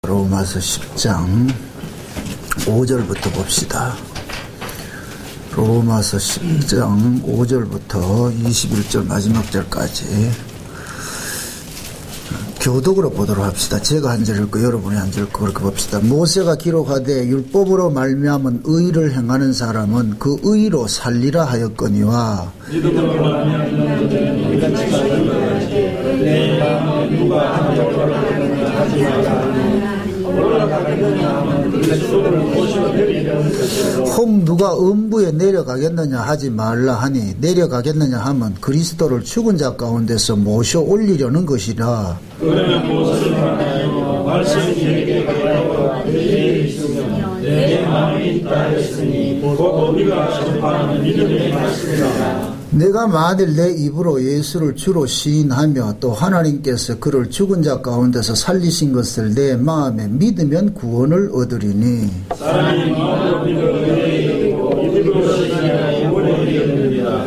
로마서 10장 5절부터 봅시다. 로마서 10장 5절부터 21절 마지막 절까지 교독으로 보도록 합시다. 제가 한 절 읽고 여러분이 한 절 읽고 그렇게 봅시다. 모세가 기록하되 율법으로 말미암은 의를 행하는 사람은 그 의로 살리라 하였거니와 믿음으로 말미암는 자는 이같이 내 마음에 누가 한적거리느냐 하지 말라. 올라가겠느냐 하면 그리스도를 모시고 내리려는 것이요. 혹 누가 음부에 내려가겠느냐 하지 말라 하니 내려가겠느냐 하면 그리스도를 죽은 자 가운데서 모셔 올리려는 것이라. 그러면 무엇을 하나요? 말씀이 내게 가까워 내게 있으며 내 마음에 있다 했으니 곧 우리가 전파하는 믿음의 말씀이라. 내가 만일 내 입으로 예수를 주로 시인하며 또 하나님께서 그를 죽은 자 가운데서 살리신 것을 내 마음에 믿으면 구원을 얻으리니 사람이 마음으로 믿고 입으로 시인하여 구원을 얻느니라.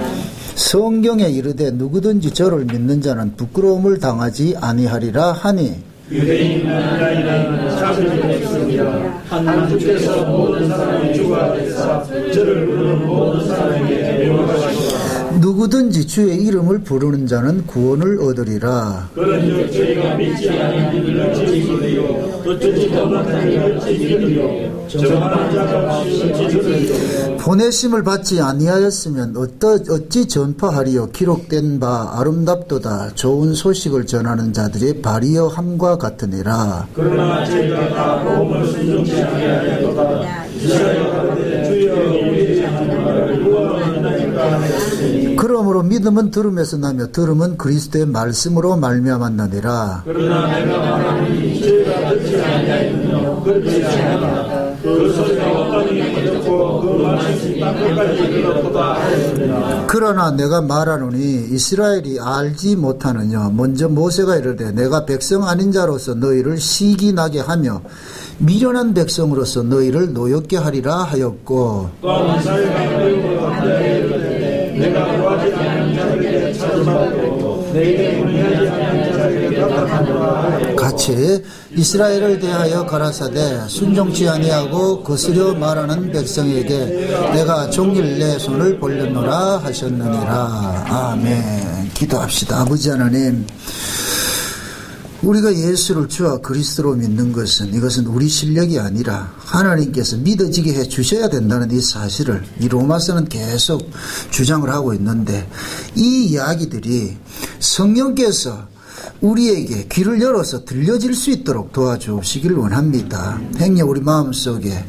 성경에 이르되 누구든지 저를 믿는 자는 부끄러움을 당하지 아니하리라 하니 유대인이나 이라인은 자들이 백성이라. 한 주께서 모든 사람이 주가 되사 저를 부르는 모든 사람에게 명하시라. 누구든지 주의 이름을 부르는 자는 구원을 얻으리라. 그런즉 저희가 믿지 않은 이를 어찌 믿으리요? 어찌 못한 이를 어찌 믿으리요? 정한 자가 없이 어찌 믿으리요? 보내심을 받지 아니하였으면 어찌 전파하리요? 기록된 바 아름답도다. 좋은 소식을 전하는 자들의 발이여 함과 같으니라. 그러나 저희가 다 복음을 순종치 아니하였도다. 이스라엘 가운데 주여 우리의 하나님을 누가 만나니까 하였으니 그러므로 믿음은 들음에서 나며 들음은 그리스도의 말씀으로 말미암았나니라. 그러나 내가 말하니 저희가 듣지 아니하였으며 듣지 아니하였다. 그 소리가 어떤 이에게 듣고 그 말씀이 땅끝까지 이르렀도다 하였느니라. 그러나 내가 말하노니 이스라엘이 알지 못하느냐. 먼저 모세가 이르되 내가 백성 아닌 자로서 너희를 시기나게 하며 미련한 백성으로서 너희를 노엽게 하리라 하였고 또한 이스라엘과 너희로 함께 이르되 내가 구하지 않은 자에게 찾아받고 내게 문의하지 않은 자에게 답답하노라 하였고 같이 이스라엘을 대하여 가라사대 순종치 아니하고 거스려 말하는 백성에게 내가 종일 내 손을 벌렸노라 하셨느니라. 아멘. 기도합시다. 아버지 하나님, 우리가 예수를 주와 그리스도로 믿는 것은 이것은 우리 실력이 아니라 하나님께서 믿어지게 해 주셔야 된다는 이 사실을 이 로마서는 계속 주장을 하고 있는데 이 이야기들이 성령께서 우리에게 귀를 열어서 들려질 수 있도록 도와주시기를 원합니다. 행여 우리 마음속에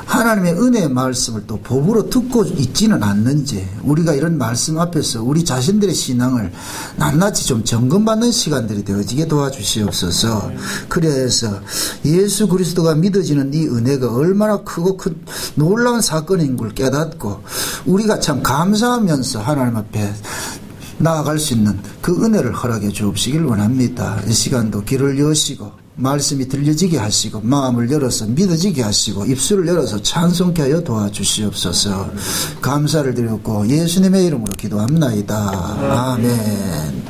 하나님의 은혜의 말씀을 또 법으로 듣고 있지는 않는지 우리가 이런 말씀 앞에서 우리 자신들의 신앙을 낱낱이 좀 점검받는 시간들이 되어지게 도와주시옵소서. 그래서 예수 그리스도가 믿어지는 이 은혜가 얼마나 크고 큰 놀라운 사건인 걸 깨닫고 우리가 참 감사하면서 하나님 앞에 나아갈 수 있는 그 은혜를 허락해 주옵시길 원합니다. 이 시간도 귀를 여시고 말씀이 들려지게 하시고 마음을 열어서 믿어지게 하시고 입술을 열어서 찬송케 하여 도와주시옵소서. 감사를 드렸고 예수님의 이름으로 기도합나이다. 아멘.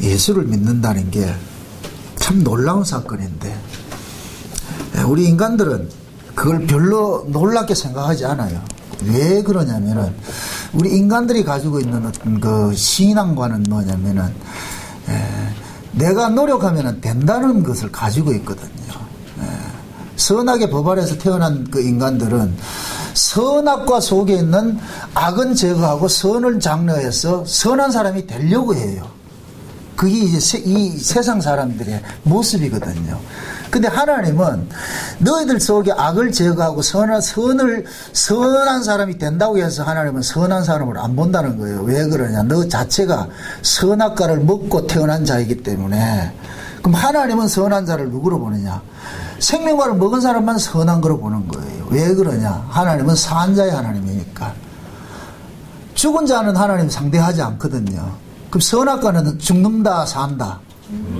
예수를 믿는다는 게 참 놀라운 사건인데 우리 인간들은 그걸 별로 놀랍게 생각하지 않아요. 왜 그러냐면은 우리 인간들이 가지고 있는 어떤 그 신앙관은 뭐냐면은 내가 노력하면 된다는 것을 가지고 있거든요. 선악의 법 아래에서 태어난 그 인간들은 선악과 속에 있는 악은 제거하고 선을 장려해서 선한 사람이 되려고 해요. 그게 이제 이 세상 사람들의 모습이거든요. 근데 하나님은 너희들 속에 악을 제거하고 선한 사람이 된다고 해서 하나님은 선한 사람을 안 본다는 거예요. 왜 그러냐? 너 자체가 선악과를 먹고 태어난 자이기 때문에. 그럼 하나님은 선한 자를 누구로 보느냐? 생명과를 먹은 사람만 선한 거로 보는 거예요. 왜 그러냐? 하나님은 산 자의 하나님이니까. 죽은 자는 하나님 상대하지 않거든요. 그럼 선악과는 죽는다 산다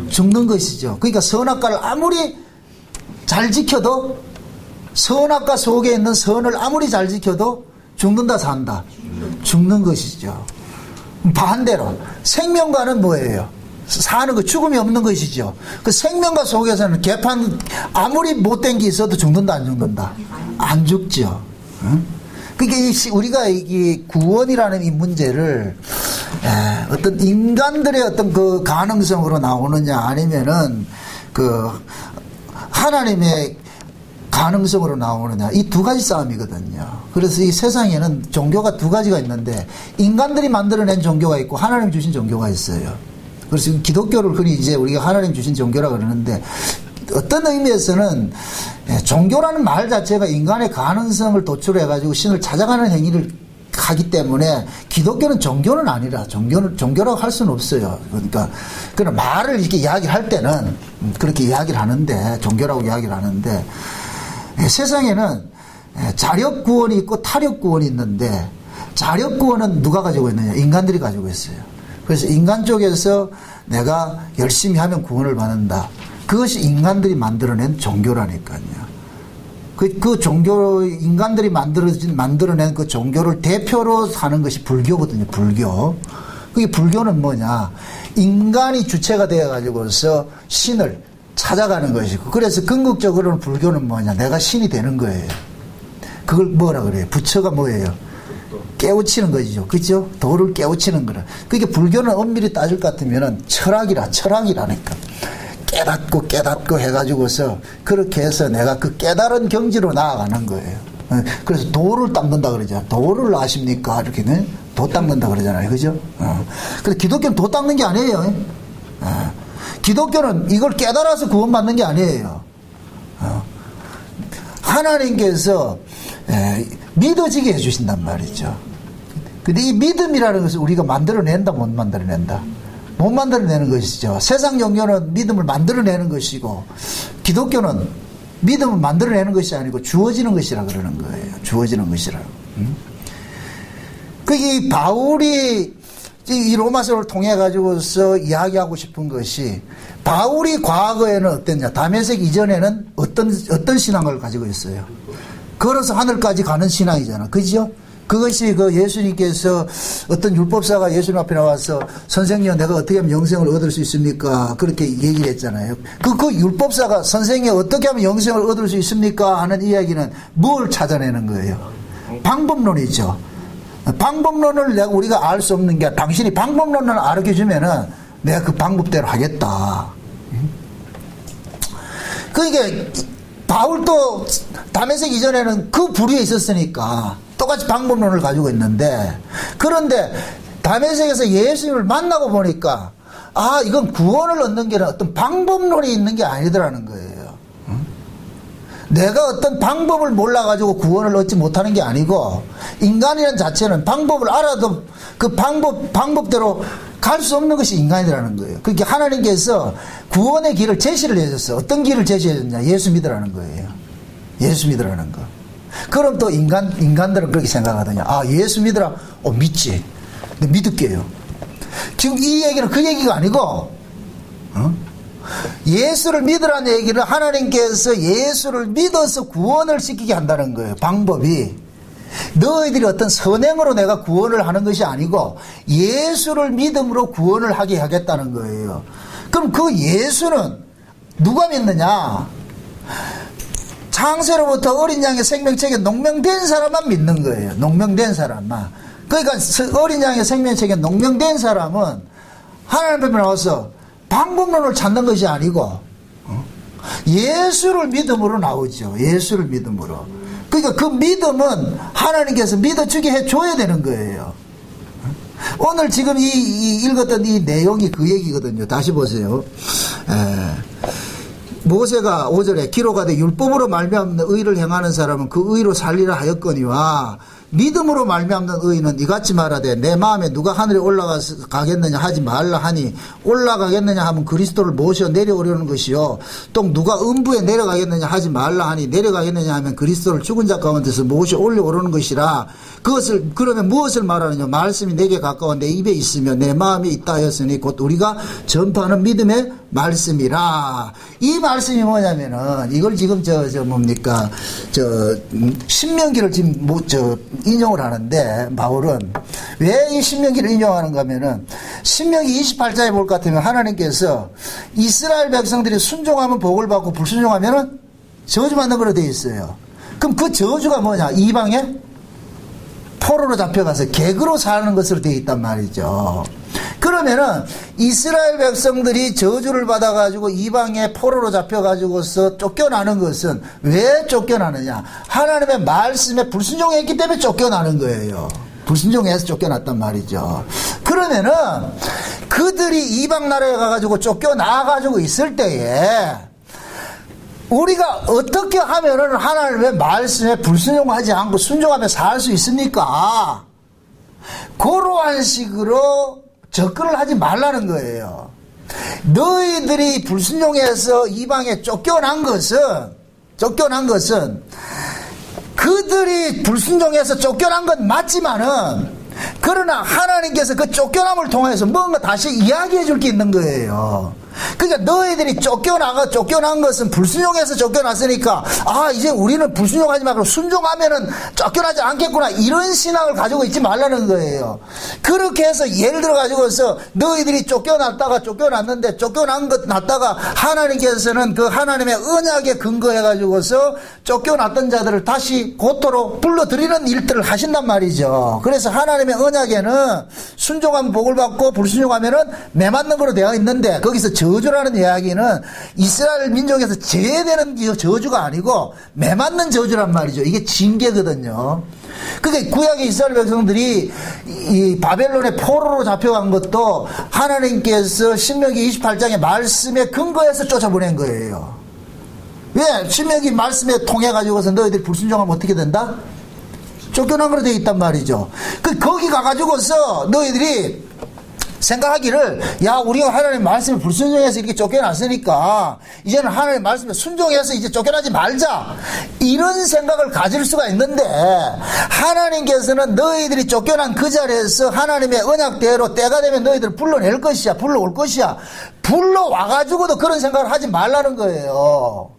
죽는 것이죠. 그러니까 선악과를 아무리 잘 지켜도 선악과 속에 있는 선을 아무리 잘 지켜도 죽는다 산다 죽는 것이죠. 반대로 생명과는 뭐예요? 사는 거 죽음이 없는 것이죠. 그 생명과 속에서는 개판 아무리 못된 게 있어도 죽는다 안 죽는다? 안 죽죠. 그게 우리가 이 구원이라는 이 문제를 어떤 인간들의 어떤 그 가능성으로 나오느냐 아니면은 그 하나님의 가능성으로 나오느냐 이 두 가지 싸움이거든요. 그래서 이 세상에는 종교가 두 가지가 있는데 인간들이 만들어낸 종교가 있고 하나님 주신 종교가 있어요. 그래서 기독교를 흔히 이제 우리가 하나님 주신 종교라 그러는데 어떤 의미에서는 종교라는 말 자체가 인간의 가능성을 도출해가지고 신을 찾아가는 행위를 하기 때문에 기독교는 종교는 아니라 종교라고 할 수는 없어요. 그러니까 그런 말을 이렇게 이야기를 할 때는 그렇게 이야기를 하는데 종교라고 이야기를 하는데 세상에는 자력 구원이 있고 타력 구원이 있는데 자력 구원은 누가 가지고 있느냐? 인간들이 가지고 있어요. 그래서 인간 쪽에서 내가 열심히 하면 구원을 받는다. 그것이 인간들이 만들어낸 종교라니까요. 그 종교, 인간들이 만들어낸 그 종교를 대표로 하는 것이 불교거든요, 불교. 그게 불교는 뭐냐? 인간이 주체가 되어가지고서 신을 찾아가는 것이고, 그래서 궁극적으로는 불교는 뭐냐? 내가 신이 되는 거예요. 그걸 뭐라 그래요? 부처가 뭐예요? 깨우치는 것이죠. 그죠? 도를 깨우치는 거라. 그게 불교는 엄밀히 따질 것 같으면은 철학이라니까. 깨닫고 해가지고서 그렇게 해서 내가 그 깨달은 경지로 나아가는 거예요. 그래서 도를 닦는다 그러죠. 도를 아십니까? 이렇게는 도 닦는다 그러잖아요. 그죠? 근데 기독교는 도 닦는 게 아니에요. 기독교는 이걸 깨달아서 구원받는 게 아니에요. 하나님께서 믿어지게 해주신단 말이죠. 근데 이 믿음이라는 것을 우리가 만들어낸다, 못 만들어낸다? 못 만들어내는 것이죠. 세상 종교는 믿음을 만들어내는 것이고, 기독교는 믿음을 만들어내는 것이 아니고 주어지는 것이라 그러는 거예요. 주어지는 것이라고. 이 바울이 이 로마서를 통해 가지고서 이야기하고 싶은 것이, 바울이 과거에는 어땠냐? 다메섹 이전에는 어떤 신앙을 가지고 있어요? 걸어서 하늘까지 가는 신앙이잖아. 그죠? 그것이 그 예수님께서 어떤 율법사가 예수님 앞에 나와서 선생님 내가 어떻게 하면 영생을 얻을 수 있습니까? 그렇게 얘기를 했잖아요. 그 율법사가 선생님 어떻게 하면 영생을 얻을 수 있습니까? 하는 이야기는 뭘 찾아내는 거예요? 방법론이죠. 방법론을 우리가 알 수 없는 게, 당신이 방법론을 알려주면은 내가 그 방법대로 하겠다. 그러니까 바울도 다메섹 이전에는 그 부류에 있었으니까 똑같이 방법론을 가지고 있는데, 그런데 다메섹에서 예수님을 만나고 보니까 이건 구원을 얻는 게 아니라 어떤 방법론이 있는 게 아니더라는 거예요. 내가 어떤 방법을 몰라가지고 구원을 얻지 못하는 게 아니고, 인간이라는 자체는 방법을 알아도 그 방법대로 갈 수 없는 것이 인간이라는 거예요. 그렇게 하나님께서 구원의 길을 제시를 해줬어요. 어떤 길을 제시해줬냐? 예수 믿으라는 거예요. 예수 믿으라는 거. 그럼 또 인간들은 그렇게 생각하더냐? 예수 믿으라. 믿지. 근데 믿을게요. 지금 이 얘기는 그 얘기가 아니고, 예수를 믿으라는 얘기는 하나님께서 예수를 믿어서 구원을 시키게 한다는 거예요. 방법이. 너희들이 어떤 선행으로 내가 구원을 하는 것이 아니고 예수를 믿음으로 구원을 하게 하겠다는 거예요. 그럼 그 예수는 누가 믿느냐? 창세로부터 어린 양의 생명책에 농명된 사람만 믿는 거예요. 농명된 사람만. 그러니까 어린 양의 생명책에 농명된 사람은 하나님 앞에 나와서 방법론을 찾는 것이 아니고 예수를 믿음으로 나오죠. 예수를 믿음으로. 그러니까 그 믿음은 하나님께서 믿어주게 해줘야 되는 거예요. 오늘 지금 읽었던 이 내용이 그 얘기거든요. 다시 보세요. 모세가 5절에 기록하되 율법으로 말미암는 의를 행하는 사람은 그 의로 살리라 하였거니와 믿음으로 말미암는 의는 이같이 말하되 내 마음에 누가 하늘에 올라가겠느냐 하지 말라 하니, 올라가겠느냐 하면 그리스도를 모셔 내려오려는 것이요, 또 누가 음부에 내려가겠느냐 하지 말라 하니 내려가겠느냐 하면 그리스도를 죽은 자 가운데서 모셔 올려오려는 것이라. 그것을 그러면 무엇을 말하느냐? 말씀이 내게 가까워 내 입에 있으며 내 마음에 있다 하였으니 곧 우리가 전파하는 믿음의 말씀이라. 이 말씀이 뭐냐면은 이걸 지금 뭡니까 신명기를 지금 인용을 하는데, 바울은 왜 이 신명기를 인용하는가 하면은, 신명기 28장에 볼 것 같으면 하나님께서 이스라엘 백성들이 순종하면 복을 받고 불순종하면은 저주받는 걸로 되어 있어요. 그럼 그 저주가 뭐냐? 이방에 포로로 잡혀가서 객으로 사는 것으로 되어 있단 말이죠. 그러면은 이스라엘 백성들이 저주를 받아가지고 이방에 포로로 잡혀가지고서 쫓겨나는 것은 왜 쫓겨나느냐? 하나님의 말씀에 불순종했기 때문에 쫓겨나는 거예요. 불순종해서 쫓겨났단 말이죠. 그러면은 그들이 이방 나라에 가가지고 쫓겨나가지고 있을 때에 우리가 어떻게 하면은 하나님의 말씀에 불순종하지 않고 순종하며 살 수 있습니까? 그러한 식으로 접근을 하지 말라는 거예요. 너희들이 불순종해서 이방에 쫓겨난 것은 그들이 불순종해서 쫓겨난 건 맞지만은, 그러나 하나님께서 그 쫓겨남을 통해서 뭔가 다시 이야기해 줄 게 있는 거예요. 그러니까 너희들이 쫓겨난 것은 불순종해서 쫓겨났으니까, 아, 이제 우리는 불순종하지 말고 순종하면은 쫓겨나지 않겠구나, 이런 신앙을 가지고 있지 말라는 거예요. 그렇게 해서 예를 들어 가지고서 너희들이 쫓겨났는데 쫓겨난 것 났다가 하나님께서는 그 하나님의 언약에 근거해 가지고서 쫓겨났던 자들을 다시 고토로 불러들이는 일들을 하신단 말이죠. 그래서 하나님의 언약에는 순종하면 복을 받고 불순종하면은 매맞는 거로 되어 있는데, 거기서 저주라는 이야기는 이스라엘 민족에서 제외되는 저주가 아니고 매맞는 저주란 말이죠. 이게 징계거든요. 그러니까 구약의 이스라엘 백성들이 이 바벨론의 포로로 잡혀간 것도 하나님께서 신명기 28장의 말씀에 근거해서 쫓아보낸 거예요. 왜? 신명기 말씀에 통해 가지고서 너희들이 불순종하면 어떻게 된다? 쫓겨난 거로 되어 있단 말이죠. 거기 가가지고서 너희들이 생각하기를, 야, 우리가 하나님 말씀에 불순종해서 이렇게 쫓겨났으니까 이제는 하나님 말씀에 순종해서 이제 쫓겨나지 말자, 이런 생각을 가질 수가 있는데, 하나님께서는 너희들이 쫓겨난 그 자리에서 하나님의 언약대로 때가 되면 너희들을 불러낼 것이야, 불러올 것이야, 불러와가지고도 그런 생각을 하지 말라는 거예요.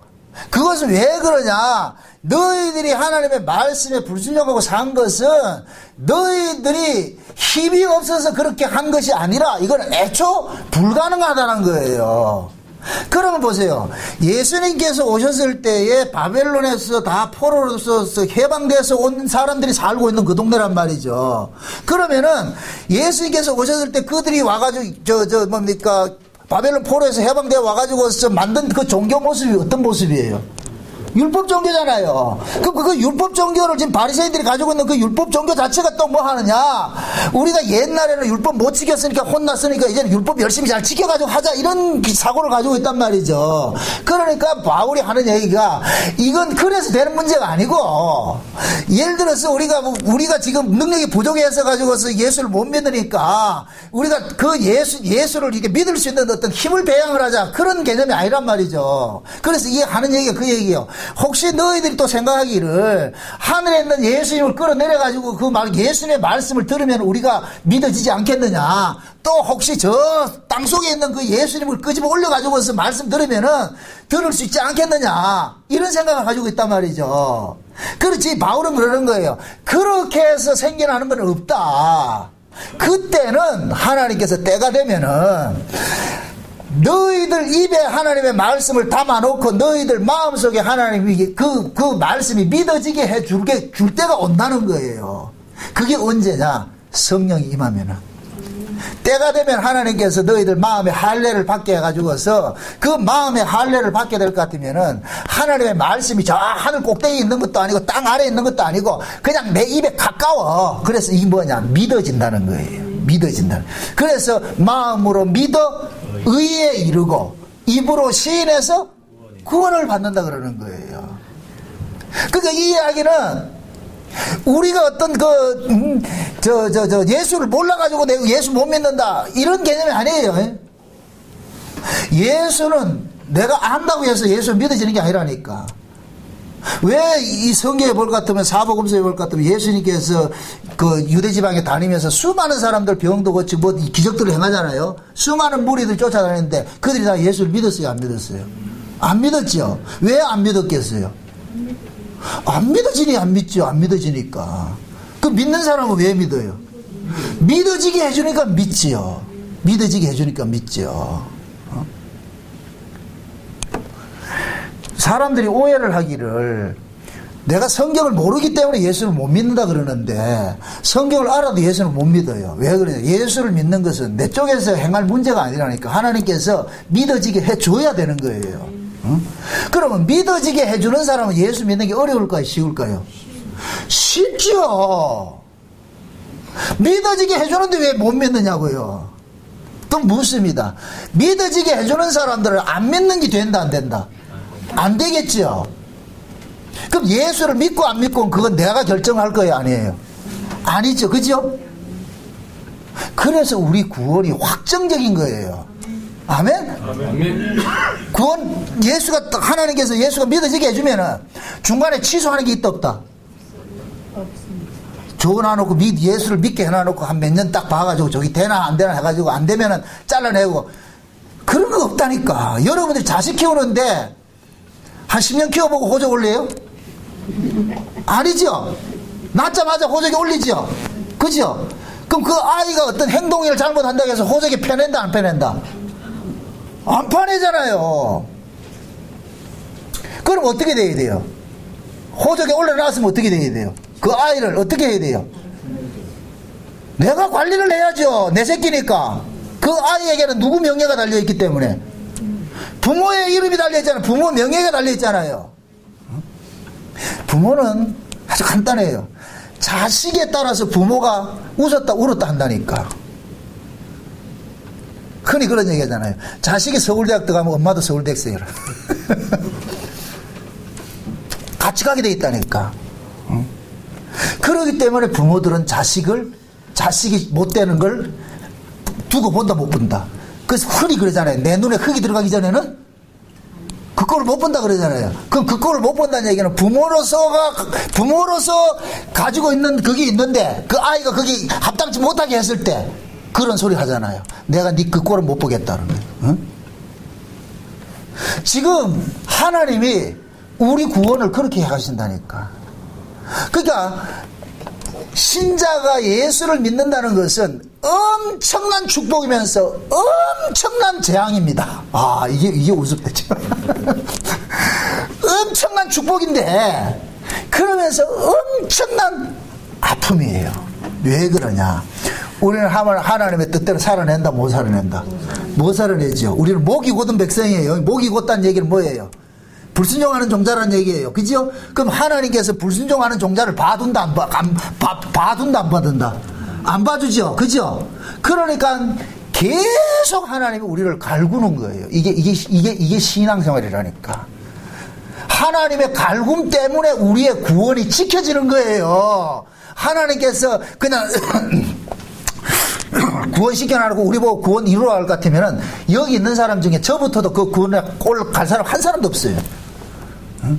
그것은 왜 그러냐? 너희들이 하나님의 말씀에 불순종하고 산 것은 너희들이 힘이 없어서 그렇게 한 것이 아니라 이건 애초 불가능하다는 거예요. 그러면 보세요. 예수님께서 오셨을 때에 바벨론에서 다 포로로서 해방돼서 온 사람들이 살고 있는 그 동네란 말이죠. 그러면은 예수님께서 오셨을 때 그들이 와가지고 뭡니까? 바벨론 포로에서 해방되어 와가지고 만든 그 종교 모습이 어떤 모습이에요? 율법 종교잖아요. 그 율법 종교를 지금 바리새인들이 가지고 있는 그 율법 종교 자체가 또 뭐 하느냐? 우리가 옛날에는 율법 못 지켰으니까 혼났으니까 이제는 율법 열심히 잘 지켜가지고 하자, 이런 사고를 가지고 있단 말이죠. 그러니까 바울이 하는 얘기가, 이건 그래서 되는 문제가 아니고, 예를 들어서 우리가 지금 능력이 부족해서 가지고서 예수를 못 믿으니까 우리가 그 예수를 이렇게 믿을 수 있는 어떤 힘을 배양을 하자, 그런 개념이 아니란 말이죠. 그래서 이게 하는 얘기가 그 얘기예요. 혹시 너희들이 또 생각하기를 하늘에 있는 예수님을 끌어내려가지고 그 예수님의 말씀을 들으면 우리가 믿어지지 않겠느냐, 또 혹시 저 땅속에 있는 그 예수님을 끄집어 올려가지고서 말씀 들으면은 들을 수 있지 않겠느냐, 이런 생각을 가지고 있단 말이죠. 그렇지, 바울은 그러는 거예요. 그렇게 해서 생겨나는 건 없다. 그때는 하나님께서 때가 되면은 너희들 입에 하나님의 말씀을 담아놓고 너희들 마음속에 하나님이 그 말씀이 믿어지게 해줄 때가 온다는 거예요. 그게 언제냐? 성령이 임하면은. 때가 되면 하나님께서 너희들 마음에 할례를 받게 해가지고서 그 마음에 할례를 받게 될 것 같으면은 하나님의 말씀이 저 하늘 꼭대기에 있는 것도 아니고 땅 아래에 있는 것도 아니고 그냥 내 입에 가까워. 그래서 이게 뭐냐? 믿어진다는 거예요. 믿어진다. 그래서 마음으로 믿어 의에 이르고 입으로 시인해서 구원을 받는다 그러는 거예요. 그러니까 이 이야기는 우리가 어떤 예수를 몰라가지고 내가 예수 못 믿는다, 이런 개념이 아니에요. 예수는 내가 안다고 해서 예수 믿어지는 게 아니라니까. 왜 이 성경에 볼 것 같으면, 사복음서에 볼 것 같으면 예수님께서 그 유대 지방에 다니면서 수많은 사람들 병도 고치고 뭐 기적들을 행하잖아요. 수많은 무리들 쫓아다니는데 그들이 다 예수를 믿었어요, 안 믿었어요? 안 믿었죠. 왜 안 믿었겠어요? 안 믿어지니 안 믿죠. 안 믿어지니까. 그 믿는 사람은 왜 믿어요? 믿어지게 해주니까 믿지요. 믿어지게 해주니까 믿지요. 사람들이 오해를 하기를 내가 성경을 모르기 때문에 예수를 못 믿는다 그러는데 성경을 알아도 예수를 못 믿어요. 왜 그래요? 예수를 믿는 것은 내 쪽에서 행할 문제가 아니라니까. 하나님께서 믿어지게 해줘야 되는 거예요. 그러면 믿어지게 해주는 사람은 예수 믿는 게 어려울까요? 쉬울까요? 쉽죠. 믿어지게 해주는데 왜 못 믿느냐고요. 또 묻습니다. 믿어지게 해주는 사람들을 안 믿는 게 된다 안 된다? 안 되겠죠. 그럼 예수를 믿고 안 믿고는 그건 내가 결정할 거예요 아니에요? 아니죠. 그죠? 그래서 우리 구원이 확정적인 거예요. 아멘? 아멘. 구원, 하나님께서 예수가 믿어지게 해주면은 중간에 취소하는 게 있다 없다? 적어놔놓고 예수를 믿게 해놔놓고 한 몇 년 딱 봐가지고 저기 되나 안 되나 해가지고 안 되면은 잘라내고 그런 거 없다니까. 여러분들이 자식 키우는데 한 10년 키워보고 호적 올려요? 아니죠. 낳자마자 호적에 올리죠. 그죠? 그럼 그 아이가 어떤 행동을 잘못한다고 해서 호적에 펴낸다 안 펴낸다? 안 펴내잖아요. 그럼 어떻게 돼야 돼요? 호적에 올려놨으면 어떻게 돼야 돼요? 그 아이를 어떻게 해야 돼요? 내가 관리를 해야죠. 내 새끼니까. 그 아이에게는 누구 명예가 달려있기 때문에. 부모의 이름이 달려있잖아요. 부모 명예가 달려있잖아요. 부모는 아주 간단해요. 자식에 따라서 부모가 웃었다 울었다 한다니까. 흔히 그런 얘기 하잖아요. 자식이 서울대학 들어가면 엄마도 서울대학 써요. 같이 가게 돼 있다니까. 그렇기 때문에 부모들은 자식이 못되는 걸 두고 본다 못 본다. 그래서 흔히 그러잖아요. 내 눈에 흙이 들어가기 전에는 그 꼴을 못 본다 그러잖아요. 그럼 그 꼴을 못 본다는 얘기는 부모로서 가지고 있는 그게 있는데 그 아이가 거기 합당치 못하게 했을 때 그런 소리 하잖아요. 내가 네 그 꼴을 못 보겠다는 거예요. 응? 지금 하나님이 우리 구원을 그렇게 해가신다니까. 그러니까 신자가 예수를 믿는다는 것은 엄청난 축복이면서 엄청난 재앙입니다. 아, 이게 우습겠죠. 엄청난 축복인데 그러면서 엄청난 아픔이에요. 왜 그러냐? 우리는 하나님의 뜻대로 살아낸다 못 살아낸다? 못 살아내죠. 우리는 목이 곧은 백성이에요. 목이 곧다는 얘기는 뭐예요? 불순종하는 종자라는 얘기예요. 그죠? 그럼 하나님께서 불순종하는 종자를 봐둔다 봐둔다 안 봐둔다? 안 봐주죠. 그죠? 그러니까 계속 하나님이 우리를 갈구는 거예요. 이게 신앙생활이라니까. 하나님의 갈굼 때문에 우리의 구원이 지켜지는 거예요. 하나님께서 그냥 구원시켜놔놓고 우리 보고 구원 이루러 갈 것 같으면은 여기 있는 사람 중에 저부터도 그 구원에 꼴 갈 사람 한 사람도 없어요. 응?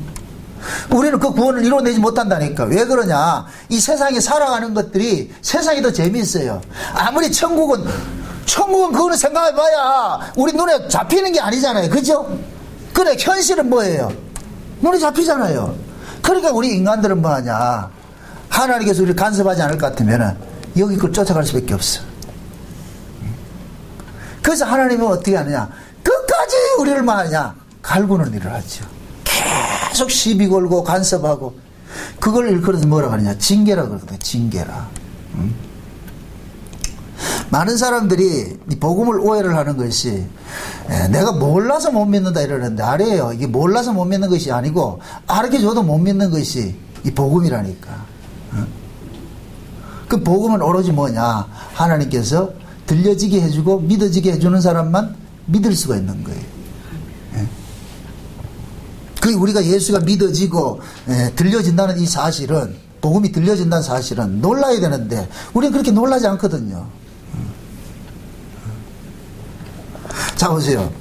우리는 그 구원을 이루어내지 못한다니까. 왜 그러냐? 이 세상에 살아가는 것들이 세상이 더 재미있어요. 아무리 천국은 그거는 생각해봐야 우리 눈에 잡히는 게 아니잖아요. 그죠? 그래, 현실은 뭐예요? 눈에 잡히잖아요. 그러니까 우리 인간들은 뭐하냐? 하나님께서 우리를 간섭하지 않을 것 같으면은 여기 걸 쫓아갈 수밖에 없어. 그래서 하나님은 어떻게 하느냐? 끝까지 우리를 뭐하냐? 갈구는 일을 하죠. 계속 시비 걸고 간섭하고. 그걸 일컬어서 뭐라고 하느냐? 징계라 그러거든요. 징계라. 많은 사람들이 이 복음을 오해를 하는 것이 내가 몰라서 못 믿는다 이러는데 아니에요. 이게 몰라서 못 믿는 것이 아니고 알려줘도 못 믿는 것이 이 복음이라니까. 그 복음은 오로지 뭐냐? 하나님께서 들려지게 해주고 믿어지게 해주는 사람만 믿을 수가 있는 거예요. 그 우리가 예수가 믿어지고 들려진다는 이 사실은, 복음이 들려진다는 사실은 놀라야 되는데 우리는 그렇게 놀라지 않거든요. 자, 보세요.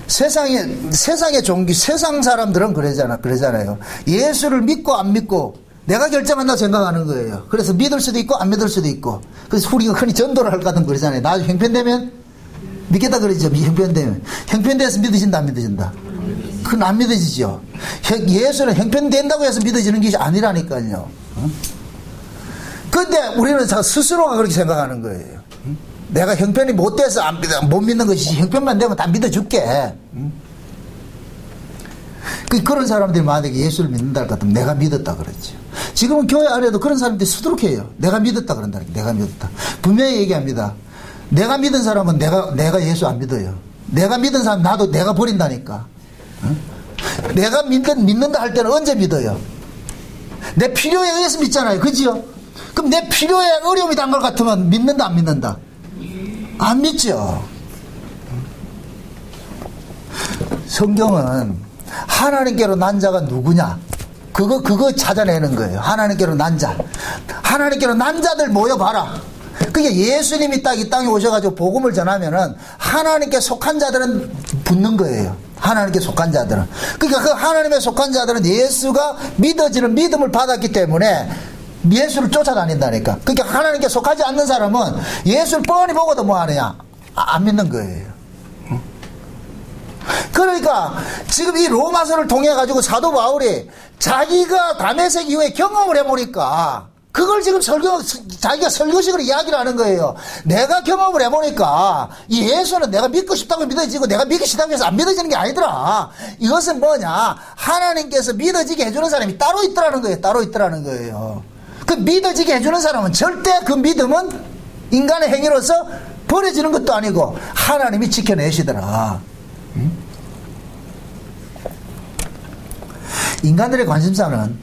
세상의 종교, 세상 사람들은 그러잖아요. 예수를 믿고 안 믿고 내가 결정한다고 생각하는 거예요. 그래서 믿을 수도 있고 안 믿을 수도 있고. 그래서 우리가 흔히 전도를 할 것 같은 거 그러잖아요. 나중에 형편되면 믿겠다 그러죠. 형편되면. 형편돼서 믿어진다 안 믿어진다? 그건 안 믿어지죠. 예수는 형편된다고 해서 믿어지는 것이 아니라니까요. 근데 우리는 스스로가 그렇게 생각하는 거예요. 내가 형편이 못 돼서 못 믿는 것이지, 형편만 되면 다 믿어줄게. 그런 사람들이 만약에 예수를 믿는다 할 것 같으면 내가 믿었다 그러죠. 지금은 교회 안에도 그런 사람들이 수두룩해요. 내가 믿었다 그런다니까. 내가 믿었다. 분명히 얘기합니다. 내가 믿은 사람은 내가 예수 안 믿어요. 내가 믿은 사람 나도 내가 버린다니까. 내가 믿는다 할 때는 언제 믿어요? 내 필요에 의해서 믿잖아요. 그지요? 그럼 내 필요에 어려움이 단 것 같으면 믿는다 안 믿는다? 안 믿죠. 성경은 하나님께로 난 자가 누구냐? 그거 찾아내는 거예요. 하나님께로 난 자. 하나님께로 난 자들 모여봐라. 그게 예수님이 딱 이 땅에 오셔가지고 복음을 전하면은 하나님께 속한 자들은 붙는 거예요. 하나님께 속한 자들은. 그러니까 그 하나님에 속한 자들은 예수가 믿어지는 믿음을 받았기 때문에 예수를 쫓아다닌다니까. 그러니까 하나님께 속하지 않는 사람은 예수를 뻔히 보고도 뭐 하느냐? 안 믿는 거예요. 그러니까 지금 이 로마서를 통해 가지고 사도 바울이 자기가 다메섹 이후에 경험을 해보니까 그걸 지금 자기가 설교식으로 이야기를 하는 거예요. 내가 경험을 해보니까 이 예수는 내가 믿고 싶다고 믿어지고 내가 믿기 싫다고 해서 안 믿어지는 게 아니더라. 이것은 뭐냐? 하나님께서 믿어지게 해주는 사람이 따로 있더라는 거예요. 따로 있더라는 거예요. 그 믿어지게 해주는 사람은 절대 그 믿음은 인간의 행위로서 버려지는 것도 아니고 하나님이 지켜내시더라. 인간들의 관심사는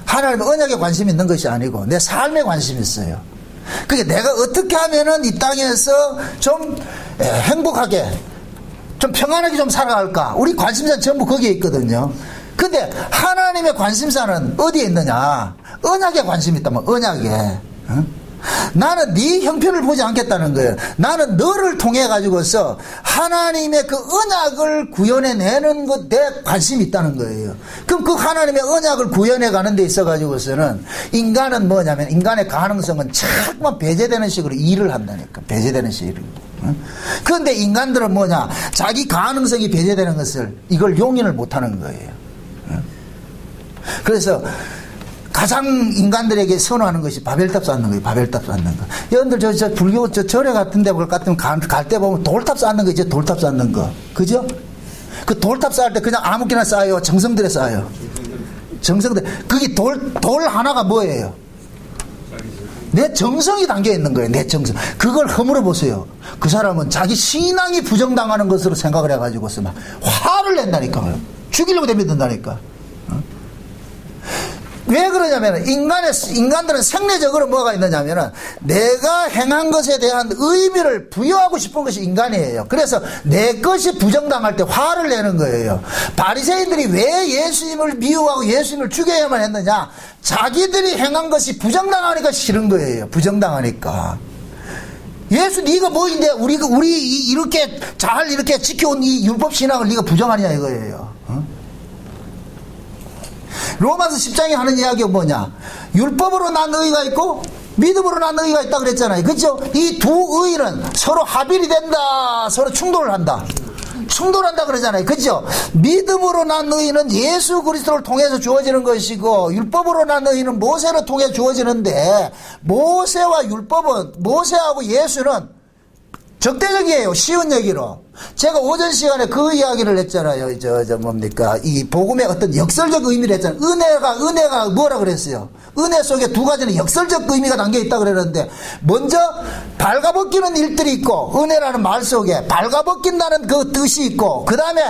하나님의 언약에 관심이 있는 것이 아니고 내 삶에 관심이 있어요. 그게 내가 어떻게 하면은 이 땅에서 좀 행복하게 좀 평안하게 좀 살아갈까. 우리 관심사는 전부 거기에 있거든요. 근데 하나님의 관심사는 어디에 있느냐? 언약에 관심이 있다면 언약에. 나는 네 형편을 보지 않겠다는 거예요. 나는 너를 통해 가지고서 하나님의 그 언약을 구현해내는 것에 관심이 있다는 거예요. 그럼 그 하나님의 언약을 구현해 가는 데 있어 가지고서는 인간은 뭐냐면 인간의 가능성은 자꾸만 배제되는 식으로 일을 한다니까. 배제되는 식으로. 그런데 인간들은 뭐냐? 자기 가능성이 배제되는 것을 이걸 용인을 못하는 거예요. 그래서 가장 인간들에게 선호하는 것이 바벨탑 쌓는 거예요. 바벨탑 쌓는 거. 여러분들 저 불교 절에 같은 데 같으면 갈 때 보면 돌탑 쌓는 거 있죠. 돌탑 쌓는 거. 그죠? 그 돌탑 쌓을 때 그냥 아무렇게나 쌓아요? 정성들에 쌓아요? 정성들. 그게 돌 하나가 뭐예요? 내 정성이 담겨 있는 거예요. 내 정성. 그걸 허물어 보세요. 그 사람은 자기 신앙이 부정당하는 것으로 생각을 해가지고서 막 화를 낸다니까. 죽이려고 대면된다니까. 왜 그러냐면 인간들은 생리적으로 뭐가 있느냐면은 내가 행한 것에 대한 의미를 부여하고 싶은 것이 인간이에요. 그래서 내 것이 부정당할 때 화를 내는 거예요. 바리새인들이 왜 예수님을 미워하고 예수님을 죽여야만 했느냐? 자기들이 행한 것이 부정당하니까 싫은 거예요. 부정당하니까. 예수 네가 뭐인데 우리 이렇게 잘 이렇게 지켜온 이 율법 신앙을 네가 부정하냐 이거예요. 로마서 10장에 하는 이야기가 뭐냐? 율법으로 난 의가 있고 믿음으로 난 의가 있다 그랬잖아요. 그렇죠? 이 두 의는 서로 합일이 된다. 서로 충돌을 한다. 충돌한다 그러잖아요. 그렇죠? 믿음으로 난 의는 예수 그리스도를 통해서 주어지는 것이고 율법으로 난 의는 모세를 통해 주어지는데 모세와 율법은 모세하고 예수는 적대적이에요. 쉬운 얘기로. 제가 오전 시간에 그 이야기를 했잖아요. 뭡니까. 이 복음의 어떤 역설적 의미를 했잖아요. 은혜가 뭐라 그랬어요? 은혜 속에 두 가지는 역설적 의미가 담겨 있다 그랬는데, 먼저, 발가벗기는 일들이 있고, 은혜라는 말 속에 발가벗긴다는 그 뜻이 있고, 그 다음에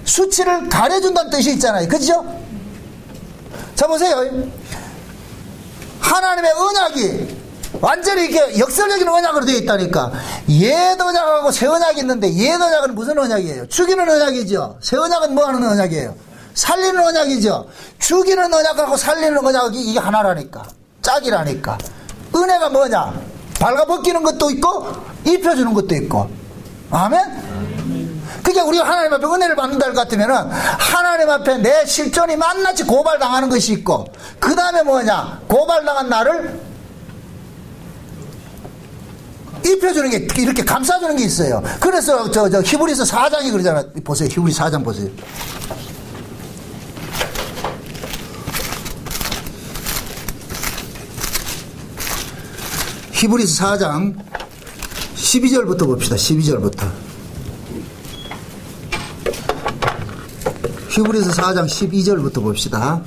수치를 가려준다는 뜻이 있잖아요. 그죠? 자, 보세요. 하나님의 언약이 완전히 이렇게 역설적인 언약으로 되어 있다니까. 옛 언약하고 새 언약이 있는데 옛 언약은 무슨 언약이에요? 죽이는 언약이죠. 새 언약은 뭐 하는 언약이에요? 살리는 언약이죠. 죽이는 언약하고 살리는 언약이 이게 하나라니까. 짝이라니까. 은혜가 뭐냐? 발가벗기는 것도 있고 입혀주는 것도 있고. 아멘? 그러니까 우리가 하나님 앞에 은혜를 받는다 할 것 같으면은 하나님 앞에 내 실존이 만나치 고발당하는 것이 있고, 그 다음에 뭐냐? 고발당한 나를 입혀주는 게, 이렇게 감싸주는 게 있어요. 그래서 히브리서 4장이 그러잖아. 보세요. 히브리 4장 보세요. 히브리서 4장 12절부터 봅시다. 12절부터. 히브리서 4장 12절부터 봅시다.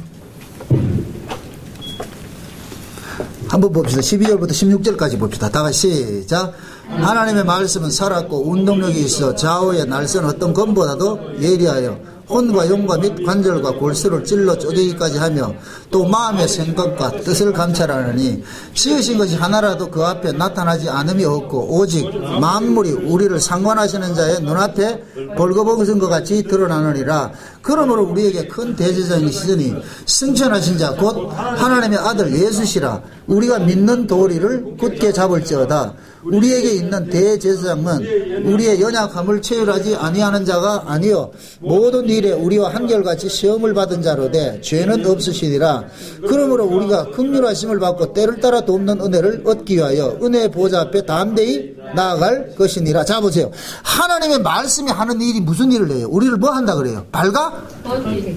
한번 봅시다. 12절부터 16절까지 봅시다. 다 같이 시작. 하나님의 말씀은 살았고 운동력이 있어 좌우의 날선 어떤 검보다도 예리하여 혼과 용과 및 관절과 골수를 찔러 쪼개기까지 하며 또 마음의 생각과 뜻을 감찰하느니 지으신 것이 하나라도 그 앞에 나타나지 않음이 없고 오직 만물이 우리를 상관하시는 자의 눈앞에 벌거벗은 것 같이 드러나느니라. 그러므로 우리에게 큰 대제사장이 시더니 승천하신 자 곧 하나님의 아들 예수시라. 우리가 믿는 도리를 굳게 잡을지어다. 우리에게 있는 대제사장은 우리의 연약함을 체휼하지 아니하는 자가 아니요 모든 일에 우리와 한결같이 시험을 받은 자로되 죄는 없으시니라. 그러므로 우리가 긍휼하심을 받고 때를 따라 돕는 은혜를 얻기 위하여 은혜의 보좌 앞에 담대히 나아갈 것이니라. 자 보세요. 하나님의 말씀이 하는 일이 무슨 일을 해요? 우리를 뭐 한다 그래요? 발가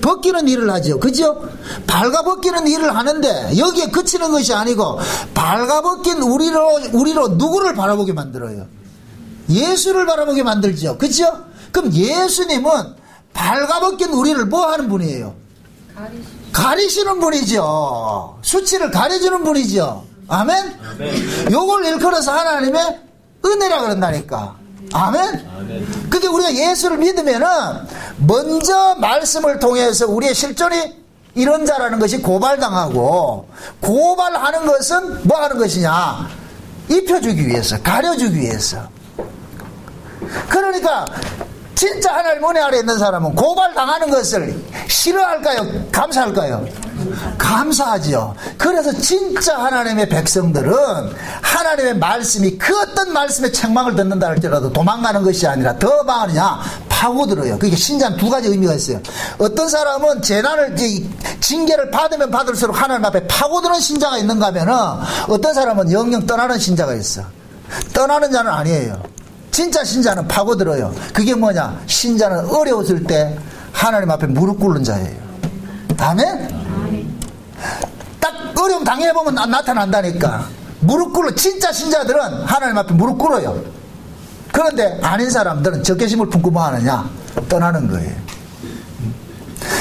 벗기는 일을 하죠. 그죠? 발가 벗기는 일을 하는데 여기에 그치는 것이 아니고 발가 벗긴 우리로 누구를 바라보게 만들어요? 예수를 바라보게 만들죠. 그죠? 그럼 예수님은 발가벗긴 우리를 뭐 하는 분이에요? 가리시는 분이죠. 수치를 가려주는 분이죠. 아멘? 요걸 일컬어서 하나님의 은혜라 그런다니까. 아멘? 그게 우리가 예수를 믿으면은 먼저 말씀을 통해서 우리의 실존이 이런 자라는 것이 고발당하고, 고발하는 것은 뭐 하는 것이냐? 입혀주기 위해서, 가려주기 위해서. 그러니까 진짜 하나님 은혜 아래 있는 사람은 고발당하는 것을 싫어할까요? 감사할까요? 감사하지요. 그래서 진짜 하나님의 백성들은 하나님의 말씀이 그 어떤 말씀의 책망을 듣는다 할지라도 도망가는 것이 아니라 더 망하느냐? 파고들어요. 그게 신자는 두 가지 의미가 있어요. 어떤 사람은 재난을, 징계를 받으면 받을수록 하나님 앞에 파고드는 신자가 있는가 하면은 어떤 사람은 영영 떠나는 신자가 있어. 떠나는 자는 아니에요. 진짜 신자는 파고들어요. 그게 뭐냐? 신자는 어려웠을 때 하나님 앞에 무릎 꿇는 자예요. 아멘? 딱 어려움 당해보면 나타난다니까. 무릎 꿇어. 진짜 신자들은 하나님 앞에 무릎 꿇어요. 그런데 아닌 사람들은 적개심을 품고 뭐 하느냐? 떠나는 거예요.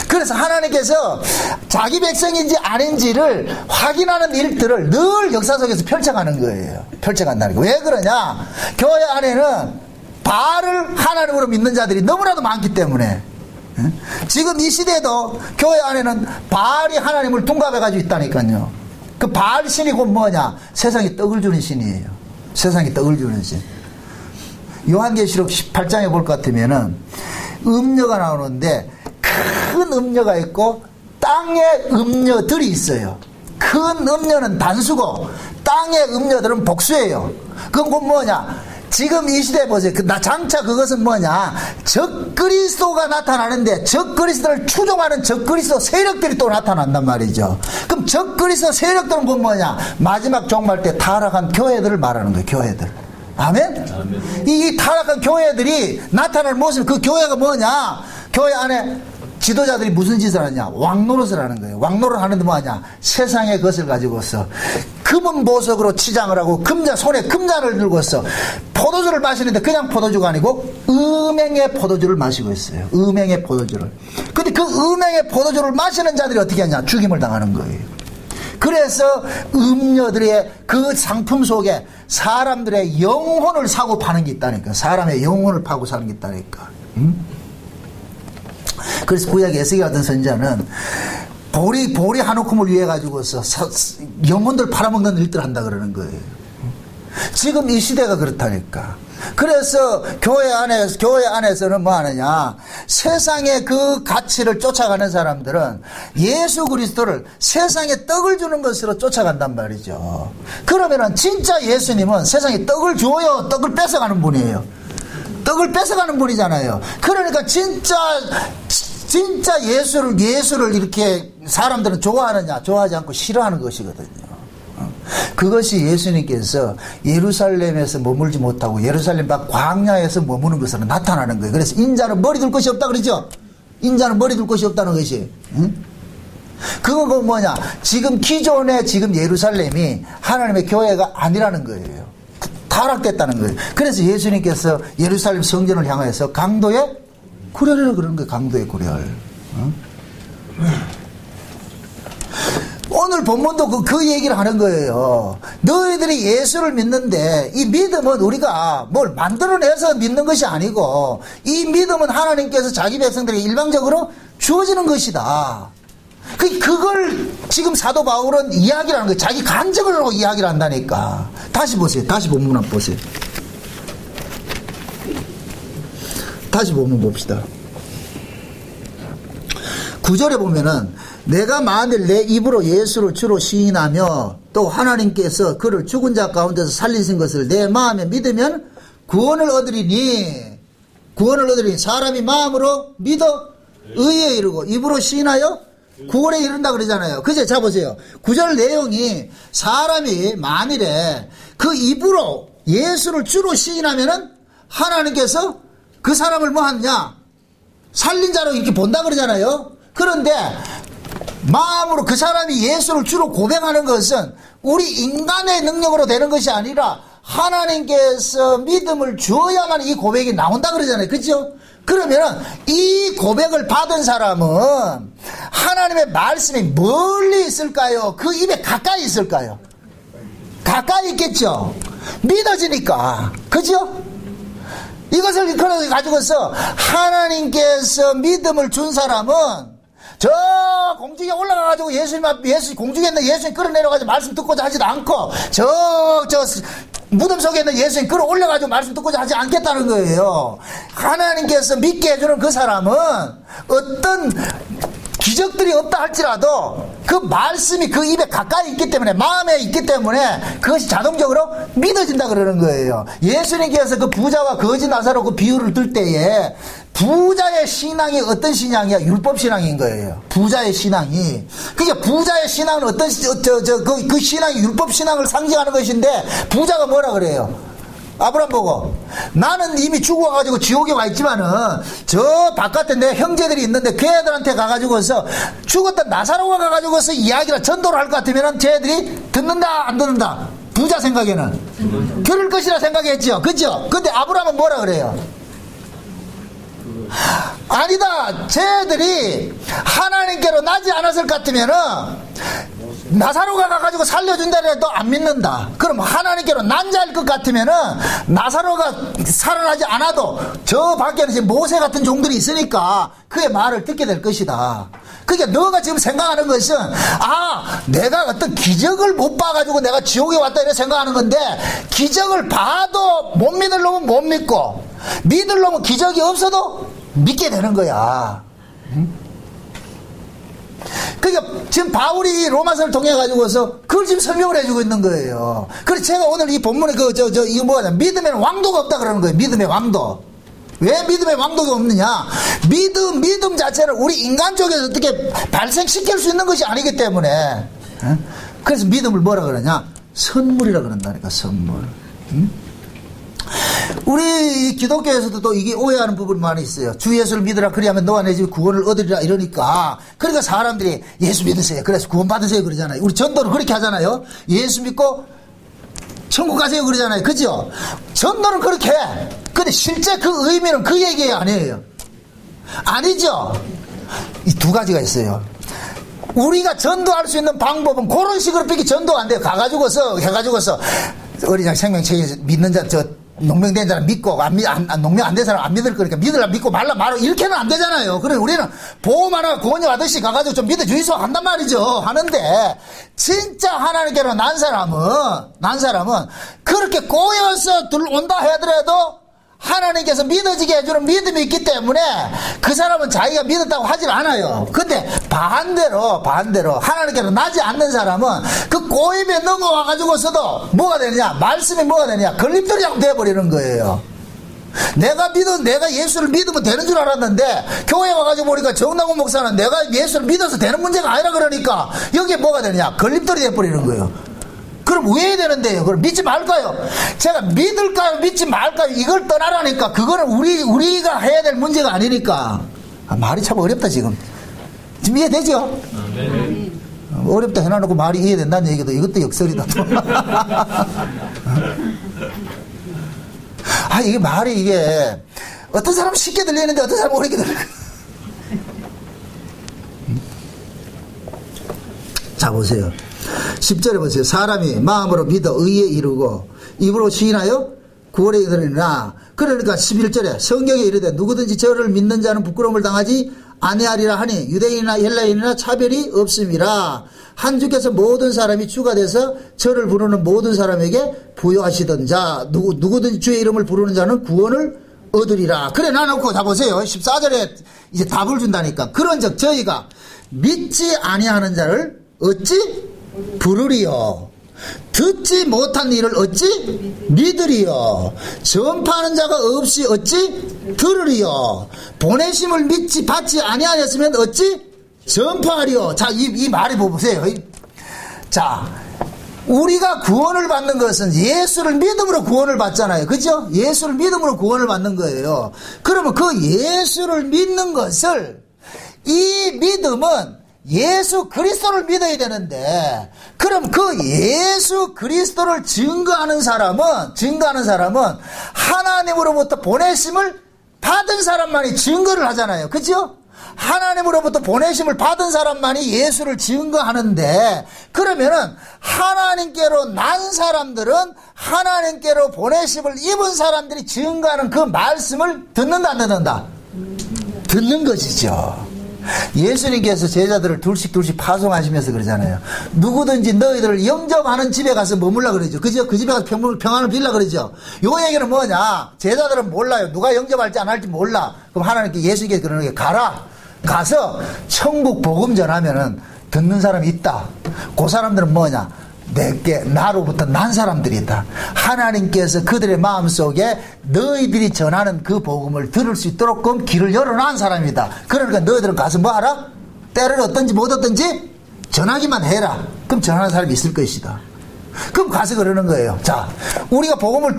그래서 하나님께서 자기 백성인지 아닌지를 확인하는 일들을 늘 역사 속에서 펼쳐가는 거예요. 펼쳐간다는 거예요. 왜 그러냐? 교회 안에는 바알을 하나님으로 믿는 자들이 너무나도 많기 때문에. 지금 이 시대에도 교회 안에는 바알이 하나님을 둔갑해가지고 있다니까요. 그 바알 신이 곧 뭐냐? 세상에 떡을 주는 신이에요. 세상에 떡을 주는 신. 요한계시록 18장에 볼 것 같으면은 음녀가 나오는데 큰 음녀가 있고 땅의 음녀들이 있어요. 큰 음녀는 단수고 땅의 음녀들은 복수예요. 그건 곧 뭐냐? 지금 이 시대에 보세요. 장차 그것은 뭐냐? 적그리스도가 나타나는데 적그리스도를 추종하는 적그리스도 세력들이 또 나타난단 말이죠. 그럼 적그리스도 세력들은 곧 뭐냐? 마지막 종말 때 타락한 교회들을 말하는 거예요. 교회들. 아멘? 아멘. 이 타락한 교회들이 나타날 모습, 그 교회가 뭐냐? 교회 안에 지도자들이 무슨 짓을 하냐? 왕노릇을 하는 거예요. 왕노릇을 하는데 뭐하냐? 세상의 것을 가지고서 금은 보석으로 치장을 하고 손에 금잔을 들고서 포도주를 마시는데 그냥 포도주가 아니고 음행의 포도주를 마시고 있어요. 음행의 포도주를. 근데 그 음행의 포도주를 마시는 자들이 어떻게 하냐? 죽임을 당하는 거예요. 그래서 음녀들의 그 상품 속에 사람들의 영혼을 사고 파는 게 있다니까. 사람의 영혼을 파고 사는 게 있다니까. 그래서 구약의 에스겔 같은 선지자는 보리 한 움큼을 위해 가지고서 영혼들 팔아먹는 일들을 한다 그러는 거예요. 지금 이 시대가 그렇다니까. 그래서 교회 안에서는 뭐 하느냐? 세상의 그 가치를 쫓아가는 사람들은 예수 그리스도를 세상에 떡을 주는 것으로 쫓아간단 말이죠. 그러면은 진짜 예수님은 세상에 떡을 줘요? 떡을 뺏어가는 분이에요. 떡을 뺏어가는 분이잖아요. 그러니까 진짜 예수를 이렇게 사람들은 좋아하느냐? 좋아하지 않고 싫어하는 것이거든요. 그것이 예수님께서 예루살렘에서 머물지 못하고 예루살렘 밖 광야에서 머무는 것으로 나타나는 거예요. 그래서 인자는 머리 둘 것이 없다 그러죠. 인자는 머리 둘 것이 없다는 것이. 응? 그거 뭐냐? 지금 기존의 지금 예루살렘이 하나님의 교회가 아니라는 거예요. 타락됐다는 거예요. 그래서 예수님께서 예루살렘 성전을 향해서 강도의 구렬이라고 그러는 거예요. 강도의 구렬. 오늘 본문도 그 얘기를 하는 거예요. 너희들이 예수를 믿는데 이 믿음은 우리가 뭘 만들어내서 믿는 것이 아니고 이 믿음은 하나님께서 자기 백성들에게 일방적으로 주어지는 것이다. 그걸 지금 사도 바울은 이야기를 하는 거예요. 자기 간증으로 이야기를 한다니까. 다시 보세요. 다시 본문 한번 보세요. 다시 본문 봅시다. 9절에 보면은 내가 만일 내 입으로 예수를 주로 시인하며 또 하나님께서 그를 죽은 자 가운데서 살리신 것을 내 마음에 믿으면 구원을 얻으리니 사람이 마음으로 믿어 의에 이르고 입으로 시인하여 구원에 이른다 그러잖아요. 그죠? 자 보세요. 9절 내용이 사람이 만일에 그 입으로 예수를 주로 시인하면은 하나님께서 그 사람을 뭐 하느냐? 살린 자로 이렇게 본다 그러잖아요. 그런데 마음으로 그 사람이 예수를 주로 고백하는 것은 우리 인간의 능력으로 되는 것이 아니라 하나님께서 믿음을 주어야만 이 고백이 나온다 그러잖아요. 그렇죠? 그러면 이 고백을 받은 사람은 하나님의 말씀이 멀리 있을까요? 그 입에 가까이 있을까요? 가까이 있겠죠. 믿어지니까. 그죠? 이것을 가지고서 하나님께서 믿음을 준 사람은 저 공중에 올라가가지고 예수 공중에 있는 예수님 끌어내려가지고 말씀 듣고자 하지도 않고 저 무덤 속에 있는 예수님 끌어올려가지고 말씀 듣고자 하지 않겠다는 거예요. 하나님께서 믿게 해주는 그 사람은 어떤 기적들이 없다 할지라도 그 말씀이 그 입에 가까이 있기 때문에 마음에 있기 때문에 그것이 자동적으로 믿어진다 그러는 거예요. 예수님께서 그 부자와 거지 나사로 그 비유를 들 때에 부자의 신앙이 어떤 신앙이야? 율법 신앙인 거예요. 부자의 신앙이. 그러니까 부자의 신앙은 어떤 그 신앙이 율법 신앙을 상징하는 것인데 부자가 뭐라 그래요? 아브람 보고 나는 이미 죽어가지고 지옥에 와 있지만은 저 바깥에 내 형제들이 있는데 걔들한테 가가지고서 죽었던 나사로가 가가지고서 이야기를 전도를 할 것 같으면은 쟤들이 듣는다 안 듣는다? 부자 생각에는 그럴 것이라 생각했죠. 그죠? 근데 아브람은 뭐라 그래요? 아니다. 쟤들이 하나님께로 나지 않았을 것 같으면은 나사로가 가가지고 살려준다 해도 안 믿는다. 그럼 하나님께로 난 자일 것 같으면은 나사로가 살아나지 않아도 저 밖에는 지금 모세 같은 종들이 있으니까 그의 말을 듣게 될 것이다. 그러니까 너가 지금 생각하는 것은 내가 어떤 기적을 못 봐가지고 내가 지옥에 왔다 이렇게 생각하는 건데 기적을 봐도 못 믿을 놈은 못 믿고 믿을 놈은 기적이 없어도 믿게 되는 거야. 그러니까 지금 바울이 로마서를 통해 가지고서 그걸 지금 설명을 해주고 있는 거예요. 그래서 제가 오늘 이 본문에 이거 뭐냐 믿음의 왕도가 없다 그러는 거예요. 믿음의 왕도. 왜 믿음의 왕도가 없느냐? 믿음 자체를 우리 인간 쪽에서 어떻게 발생시킬 수 있는 것이 아니기 때문에. 그래서 믿음을 뭐라 그러냐? 선물이라 그런다니까, 선물. 우리 기독교에서도 또 이게 오해하는 부분이 많이 있어요. 주 예수를 믿으라 그리하면 너와 내 집에 구원을 얻으리라 이러니까 그러니까 사람들이 예수 믿으세요. 그래서 구원 받으세요 그러잖아요. 우리 전도를 그렇게 하잖아요. 예수 믿고 천국 가세요 그러잖아요. 그죠? 전도는 그렇게 해. 근데 실제 그 의미는 그 얘기 아니에요. 아니죠. 이 두 가지가 있어요. 우리가 전도할 수 있는 방법은 그런 식으로 삐기 전도가 안 돼요. 해가지고서 어린양 생명체에 믿는 자 농명된 사람 믿고 농명 안 된 사람 안 믿을 거니까 믿으라 믿고 말라 말아 이렇게는 안 되잖아요. 그래 우리는 보험 하나 구원이 와듯이 가가지고 좀 믿어주이소 한단 말이죠. 하는데 진짜 하나님께로 난 사람은 그렇게 꼬여서 들어온다 하더라도 하나님께서 믿어지게 해주는 믿음이 있기 때문에 그 사람은 자기가 믿었다고 하질 않아요. 근데 반대로 하나님께로 나지 않는 사람은 그 꼬임에 넘어와가지고서도 뭐가 되느냐? 말씀이 뭐가 되느냐? 걸림돌이 돼버리는 거예요. 내가 예수를 믿으면 되는 줄 알았는데 교회 와가지고 보니까 정남훈 목사는 내가 예수를 믿어서 되는 문제가 아니라 그러니까 여기에 뭐가 되느냐? 걸림돌이 돼버리는 거예요. 그럼 왜 되는데요? 그럼 믿지 말까요? 제가 믿을까요? 믿지 말까요? 이걸 떠나라니까. 그거는 우리가 해야 될 문제가 아니니까. 말이 참 어렵다 지금. 지금 이해되죠? 어렵다 해놔놓고 말이 이해된다는 얘기도 이것도 역설이다. 아, 이게 말이 이게 어떤 사람은 쉽게 들리는데 어떤 사람은 어렵게 들리거든. 자, 보세요. 10절에 보세요. 사람이 마음으로 믿어 의에 이르고 입으로 시인하여 구원에 이르리라. 그러니까 11절에 성경에 이르되 누구든지 저를 믿는 자는 부끄러움을 당하지 아니하리라 하니 유대인이나 헬라인이나 차별이 없음이라. 한 주께서 모든 사람이 주가 돼서 저를 부르는 모든 사람에게 부여하시던 자 누구든지 주의 이름을 부르는 자는 구원을 얻으리라. 그래 놔놓고 자 보세요. 14절에 이제 답을 준다니까. 그런즉 저희가 믿지 아니하는 자를 어찌 부르리요. 듣지 못한 일을 어찌 믿으리요. 전파하는 자가 없이 어찌 들으리요. 보내심을 믿지 받지 아니하였으면 어찌 전파하리요. 자, 이 말이 보세요. 자, 우리가 구원을 받는 것은 예수를 믿음으로 구원을 받잖아요. 그죠? 예수를 믿음으로 구원을 받는 거예요. 그러면 그 예수를 믿는 것을, 이 믿음은 예수 그리스도를 믿어야 되는데, 그럼 그 예수 그리스도를 증거하는 사람은 하나님으로부터 보내심을 받은 사람만이 증거를 하잖아요. 그죠? 하나님으로부터 보내심을 받은 사람만이 예수를 증거하는데, 그러면은 하나님께로 난 사람들은 하나님께로 보내심을 입은 사람들이 증거하는 그 말씀을 듣는다 안 듣는다? 듣는 것이죠. 예수님께서 제자들을 둘씩 파송하시면서 그러잖아요. 누구든지 너희들을 영접하는 집에 가서 머물라 그러죠. 그죠? 그 집에 가서 평안을 빌라 그러죠. 요 얘기는 뭐냐? 제자들은 몰라요. 누가 영접할지 안 할지 몰라. 그럼 하나님께 예수님께 그러는 게 가라. 가서 천국 복음 전하면은 듣는 사람이 있다. 그 사람들은 뭐냐? 내게 나로부터 난 사람들이 있다. 하나님께서 그들의 마음속에 너희들이 전하는 그 복음을 들을 수 있도록 길을 열어놓은 사람이다. 그러니까 너희들은 가서 뭐 하라? 때를 얻든지 못 얻든지 전하기만 해라. 그럼 전하는 사람이 있을 것이다. 그럼 가서 그러는 거예요. 자, 우리가 복음을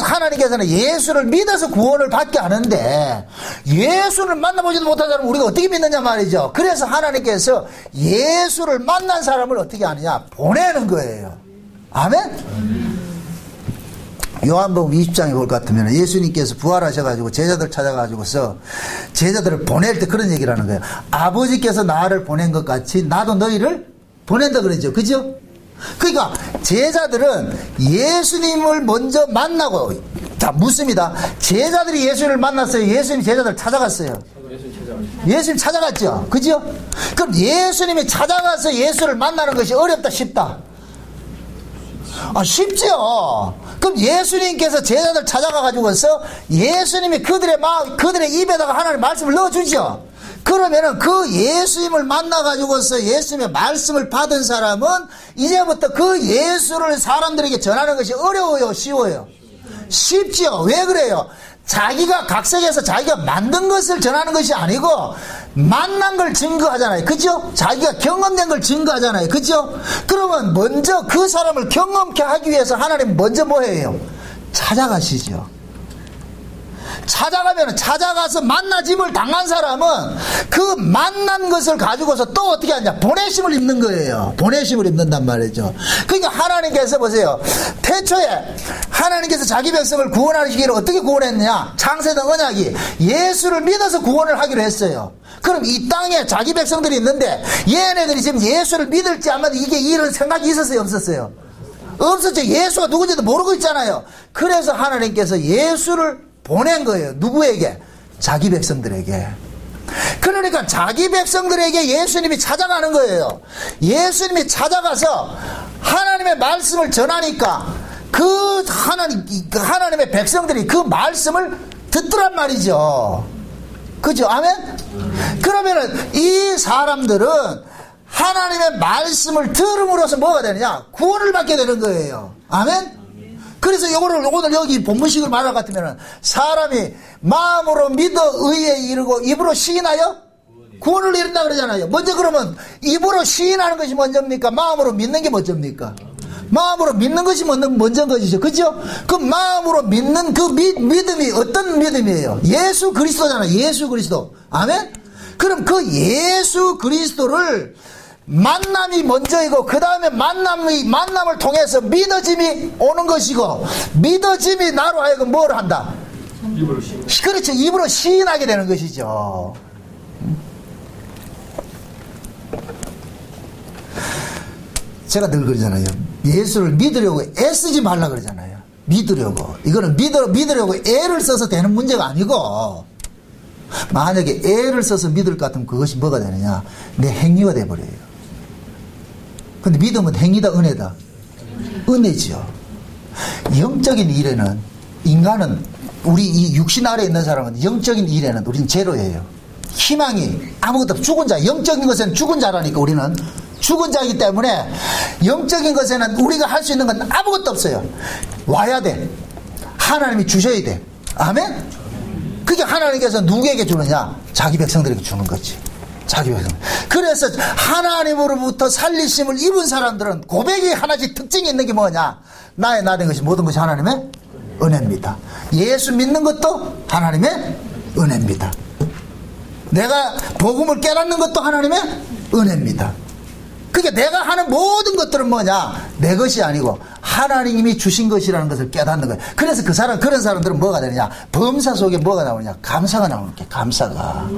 하나님께서는 예수를 믿어서 구원을 받게 하는데, 예수를 만나보지도 못한 사람을 우리가 어떻게 믿느냐 말이죠. 그래서 하나님께서 예수를 만난 사람을 어떻게 하느냐? 보내는 거예요. 아멘? 요한복음 20장에 볼 것 같으면 예수님께서 부활하셔가지고 제자들 찾아가지고서 제자들을 보낼 때 그런 얘기를 하는 거예요. 아버지께서 나를 보낸 것 같이 나도 너희를 보낸다 그러죠. 그죠? 그러니까 제자들은 예수님을 먼저 만나고, 자, 묻습니다. 제자들이 예수님을 만났어요? 예수님이 제자들을 찾아갔어요? 예수님 찾아갔죠? 그죠? 그럼 예수님이 찾아가서 예수를 만나는 것이 어렵다 쉽다? 아, 쉽죠. 그럼 예수님께서 제자들 찾아가가지고서 예수님이 그들의 입에다가 하나님의 말씀을 넣어주죠. 그러면은 그 예수님을 만나가지고서 예수님의 말씀을 받은 사람은 이제부터 그 예수를 사람들에게 전하는 것이 어려워요? 쉬워요? 쉽지요. 왜 그래요? 자기가 각색해서 자기가 만든 것을 전하는 것이 아니고 만난 걸 증거하잖아요. 그죠? 자기가 경험된 걸 증거하잖아요. 그죠? 그러면 먼저 그 사람을 경험케 하기 위해서 하나님 먼저 뭐 해요? 찾아가시죠. 찾아가서 만나짐을 당한 사람은 그 만난 것을 가지고서 또 어떻게 하냐? 보내심을 입는 거예요. 보내심을 입는단 말이죠. 그러니까 하나님께서 보세요. 태초에 하나님께서 자기 백성을 구원하시기를 어떻게 구원했느냐? 창세된 언약이 예수를 믿어서 구원을 하기로 했어요. 그럼 이 땅에 자기 백성들이 있는데 얘네들이 지금 예수를 믿을지 안 믿을지 이게 이런 생각이 있었어요? 없었어요? 없었죠. 예수가 누군지도 모르고 있잖아요. 그래서 하나님께서 예수를 보낸 거예요. 누구에게? 자기 백성들에게. 그러니까 자기 백성들에게 예수님이 찾아가는 거예요. 예수님이 찾아가서 하나님의 말씀을 전하니까 그 하나님의 백성들이 그 말씀을 듣더란 말이죠. 그죠? 아멘? 그러면은 이 사람들은 하나님의 말씀을 들음으로써 뭐가 되느냐? 구원을 받게 되는 거예요. 아멘? 그래서 오늘 여기 본문식을 말할 것 같으면 사람이 마음으로 믿어 의에 이르고 입으로 시인하여 구원을 이룬다 그러잖아요. 먼저 그러면 입으로 시인하는 것이 먼저입니까? 마음으로 믿는 게 먼저입니까? 마음으로 믿는 것이 먼저인 것이죠. 그죠? 그 마음으로 믿는 그 믿음이 어떤 믿음이에요? 예수 그리스도잖아요. 예수 그리스도. 아멘? 그럼 그 예수 그리스도를 만남이 먼저이고 그 다음에 만남을 통해서 믿어짐이 오는 것이고 믿어짐이 나로 하여금 뭘 한다? 그렇죠. 입으로 시인하게 되는 것이죠. 제가 늘 그러잖아요. 예수를 믿으려고 애쓰지 말라 그러잖아요. 믿으려고. 이거는 믿으려고 애를 써서 되는 문제가 아니고, 만약에 애를 써서 믿을 것 같으면 그것이 뭐가 되느냐? 내 행위가 돼버려요. 근데 믿음은 행위다, 은혜다? 은혜지요. 영적인 일에는, 인간은, 우리 이 육신 아래에 있는 사람은 영적인 일에는 우리는 제로예요. 희망이 아무것도 없어. 죽은 자, 영적인 것에는 죽은 자라니까 우리는 죽은 자이기 때문에 영적인 것에는 우리가 할 수 있는 건 아무것도 없어요. 와야 돼. 하나님이 주셔야 돼. 아멘? 그게 하나님께서 누구에게 주느냐? 자기 백성들에게 주는 거지. 자기 백성. 그래서 하나님으로부터 살리심을 입은 사람들은 고백이 하나씩 특징이 있는 게 뭐냐? 나의 나된 것이 모든 것이 하나님의 은혜입니다. 예수 믿는 것도 하나님의 은혜입니다. 내가 복음을 깨닫는 것도 하나님의 은혜입니다. 그러니까 내가 하는 모든 것들은 뭐냐? 내 것이 아니고 하나님이 주신 것이라는 것을 깨닫는 거예요. 그래서 그런 사람들은 뭐가 되느냐? 범사 속에 뭐가 나오느냐? 감사가 나오는 게 감사가.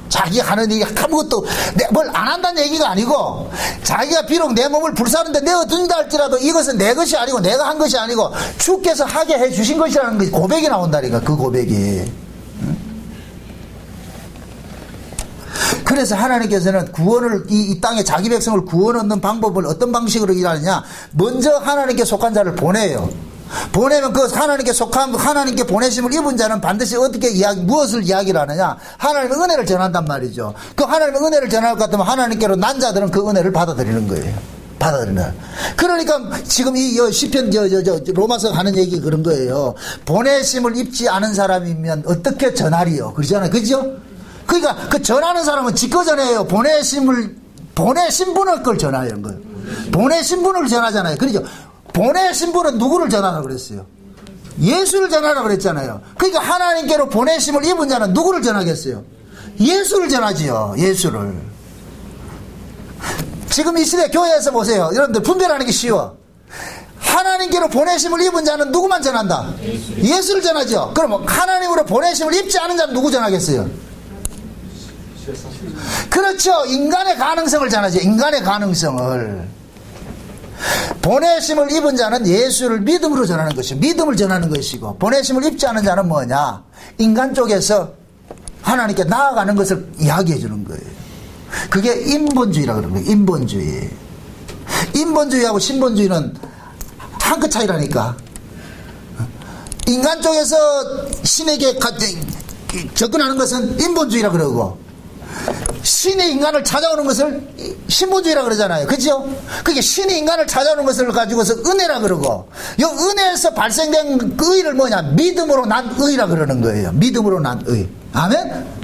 자기 하는 얘기 아무것도 뭘 안 한다는 얘기가 아니고, 자기가 비록 내 몸을 불사르는데 내어둔다 할지라도 이것은 내 것이 아니고 내가 한 것이 아니고 주께서 하게 해 주신 것이라는 것이 고백이 나온다니까. 그 고백이. 그래서 하나님께서는 구원을, 이 땅에 자기 백성을 구원 얻는 방법을 어떤 방식으로 일하느냐? 먼저 하나님께 속한 자를 보내요. 보내면 그 하나님께 속한, 하나님께 보내심을 입은 자는 반드시 어떻게 무엇을 이야기를 하느냐? 하나님의 은혜를 전한단 말이죠. 그 하나님의 은혜를 전할 것 같으면 하나님께로 난 자들은 그 은혜를 받아들이는 거예요. 받아들이는. 그러니까 지금 이 시편 로마서 하는 얘기 그런 거예요. 보내심을 입지 않은 사람이면 어떻게 전하리요? 그러잖아요. 그죠? 그러니까 그 전하는 사람은 지거 전해요. 보내신 분을 걸 전하는 거예요. 보내신 분을 전하잖아요. 그렇죠? 보내신 분은 누구를 전하라고 그랬어요? 예수를 전하라고 그랬잖아요. 그러니까 하나님께로 보내심을 입은 자는 누구를 전하겠어요? 예수를 전하지요. 예수를. 지금 이 시대 교회에서 보세요. 여러분들 분별하는 게 쉬워. 하나님께로 보내심을 입은 자는 누구만 전한다? 예수를 전하죠. 그럼 하나님으로 보내심을 입지 않은 자는 누구 전하겠어요? 그렇죠. 인간의 가능성을 전하죠. 인간의 가능성을. 보내심을 입은 자는 예수를 믿음으로 전하는 것이고, 믿음을 전하는 것이고, 보내심을 입지 않은 자는 뭐냐? 인간 쪽에서 하나님께 나아가는 것을 이야기해 주는 거예요. 그게 인본주의라고 그러는 거예요. 인본주의. 인본주의하고 신본주의는 한 끗 차이라니까. 인간 쪽에서 신에게 접근하는 것은 인본주의라고 그러고, 신이 인간을 찾아오는 것을 신본주의라 그러잖아요. 그죠? 그게 신이 인간을 찾아오는 것을 가지고서 은혜라 그러고, 이 은혜에서 발생된 그 의를 뭐냐? 믿음으로 난 의라 그러는 거예요. 믿음으로 난 의. 아멘?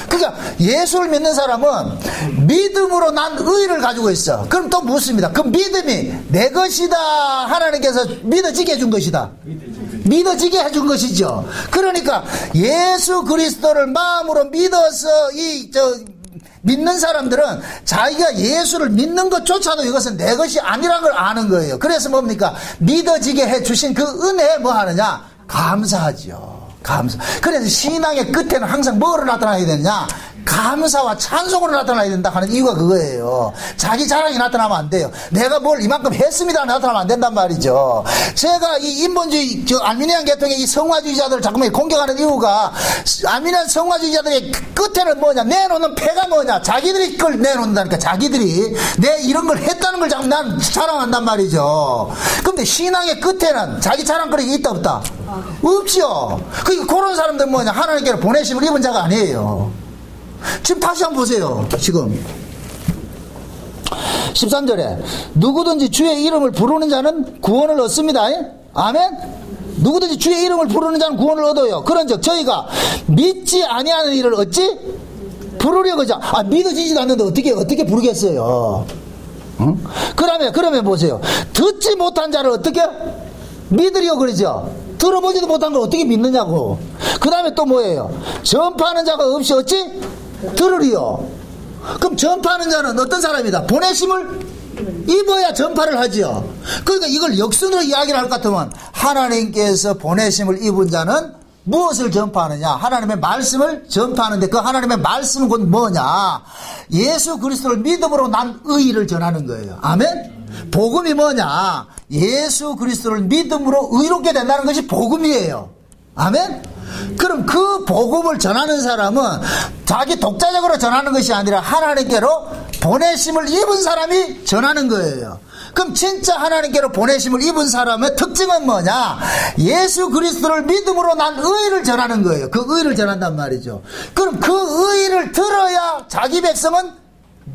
그러니까 예수를 믿는 사람은 믿음으로 난 의를 가지고 있어. 그럼 또 묻습니다. 그 믿음이 내 것이다, 하나님께서 믿어지게 해준 것이다, 믿어지게 해준 것이죠. 그러니까 예수 그리스도를 마음으로 믿어서 믿는 사람들은 자기가 예수를 믿는 것조차도 이것은 내 것이 아니라는 걸 아는 거예요. 그래서 뭡니까? 믿어지게 해주신 그 은혜에 뭐 하느냐? 감사하죠. 감사. 그래서 신앙의 끝에는 항상 뭐로 나타나야 되느냐? 감사와 찬송으로 나타나야 된다 하는 이유가 그거예요. 자기 자랑이 나타나면 안 돼요. 내가 뭘 이만큼 했습니다 나타나면 안 된단 말이죠. 제가 이 인본주의, 알미니안 계통의 이 성화주의자들을 자꾸만 공격하는 이유가, 알미니안 성화주의자들의 끝에는 뭐냐? 내놓는 패가 뭐냐? 자기들이 그걸 내놓는다니까. 자기들이 내 이런 걸 했다는 걸 자꾸 난 자랑한단 말이죠. 근데 신앙의 끝에는 자기 자랑거리가 있다 없다? 없죠. 그런 사람들 뭐냐? 하나님께로 보내심을 입은 자가 아니에요. 지금 다시 한번 보세요. 지금 13절에 누구든지 주의 이름을 부르는 자는 구원을 얻습니다. 아멘. 누구든지 주의 이름을 부르는 자는 구원을 얻어요. 그런즉 저희가 믿지 아니하는 일을 어찌 부르려고 하자. 믿어지지도 않는데 어떻게 부르겠어요? 응? 그러면 보세요. 듣지 못한 자를 어떻게 믿으려고 그러죠. 들어보지도 못한 걸 어떻게 믿느냐고. 그 다음에 또 뭐예요? 전파하는 자가 없이 어찌 들으리요. 그럼 전파하는 자는 어떤 사람이다? 보내심을 입어야 전파를 하지요. 그러니까 이걸 역순으로 이야기를 할 것 같으면 하나님께서 보내심을 입은 자는 무엇을 전파하느냐? 하나님의 말씀을 전파하는데 그 하나님의 말씀은 곧 뭐냐? 예수 그리스도를 믿음으로 난 의를 전하는 거예요. 아멘? 복음이 뭐냐? 예수 그리스도를 믿음으로 의롭게 된다는 것이 복음이에요. 아멘? 그럼 그 복음을 전하는 사람은 자기 독자적으로 전하는 것이 아니라 하나님께로 보내심을 입은 사람이 전하는 거예요. 그럼 진짜 하나님께로 보내심을 입은 사람의 특징은 뭐냐? 예수 그리스도를 믿음으로 난 의를 전하는 거예요. 그 의를 전한단 말이죠. 그럼 그 의를 들어야 자기 백성은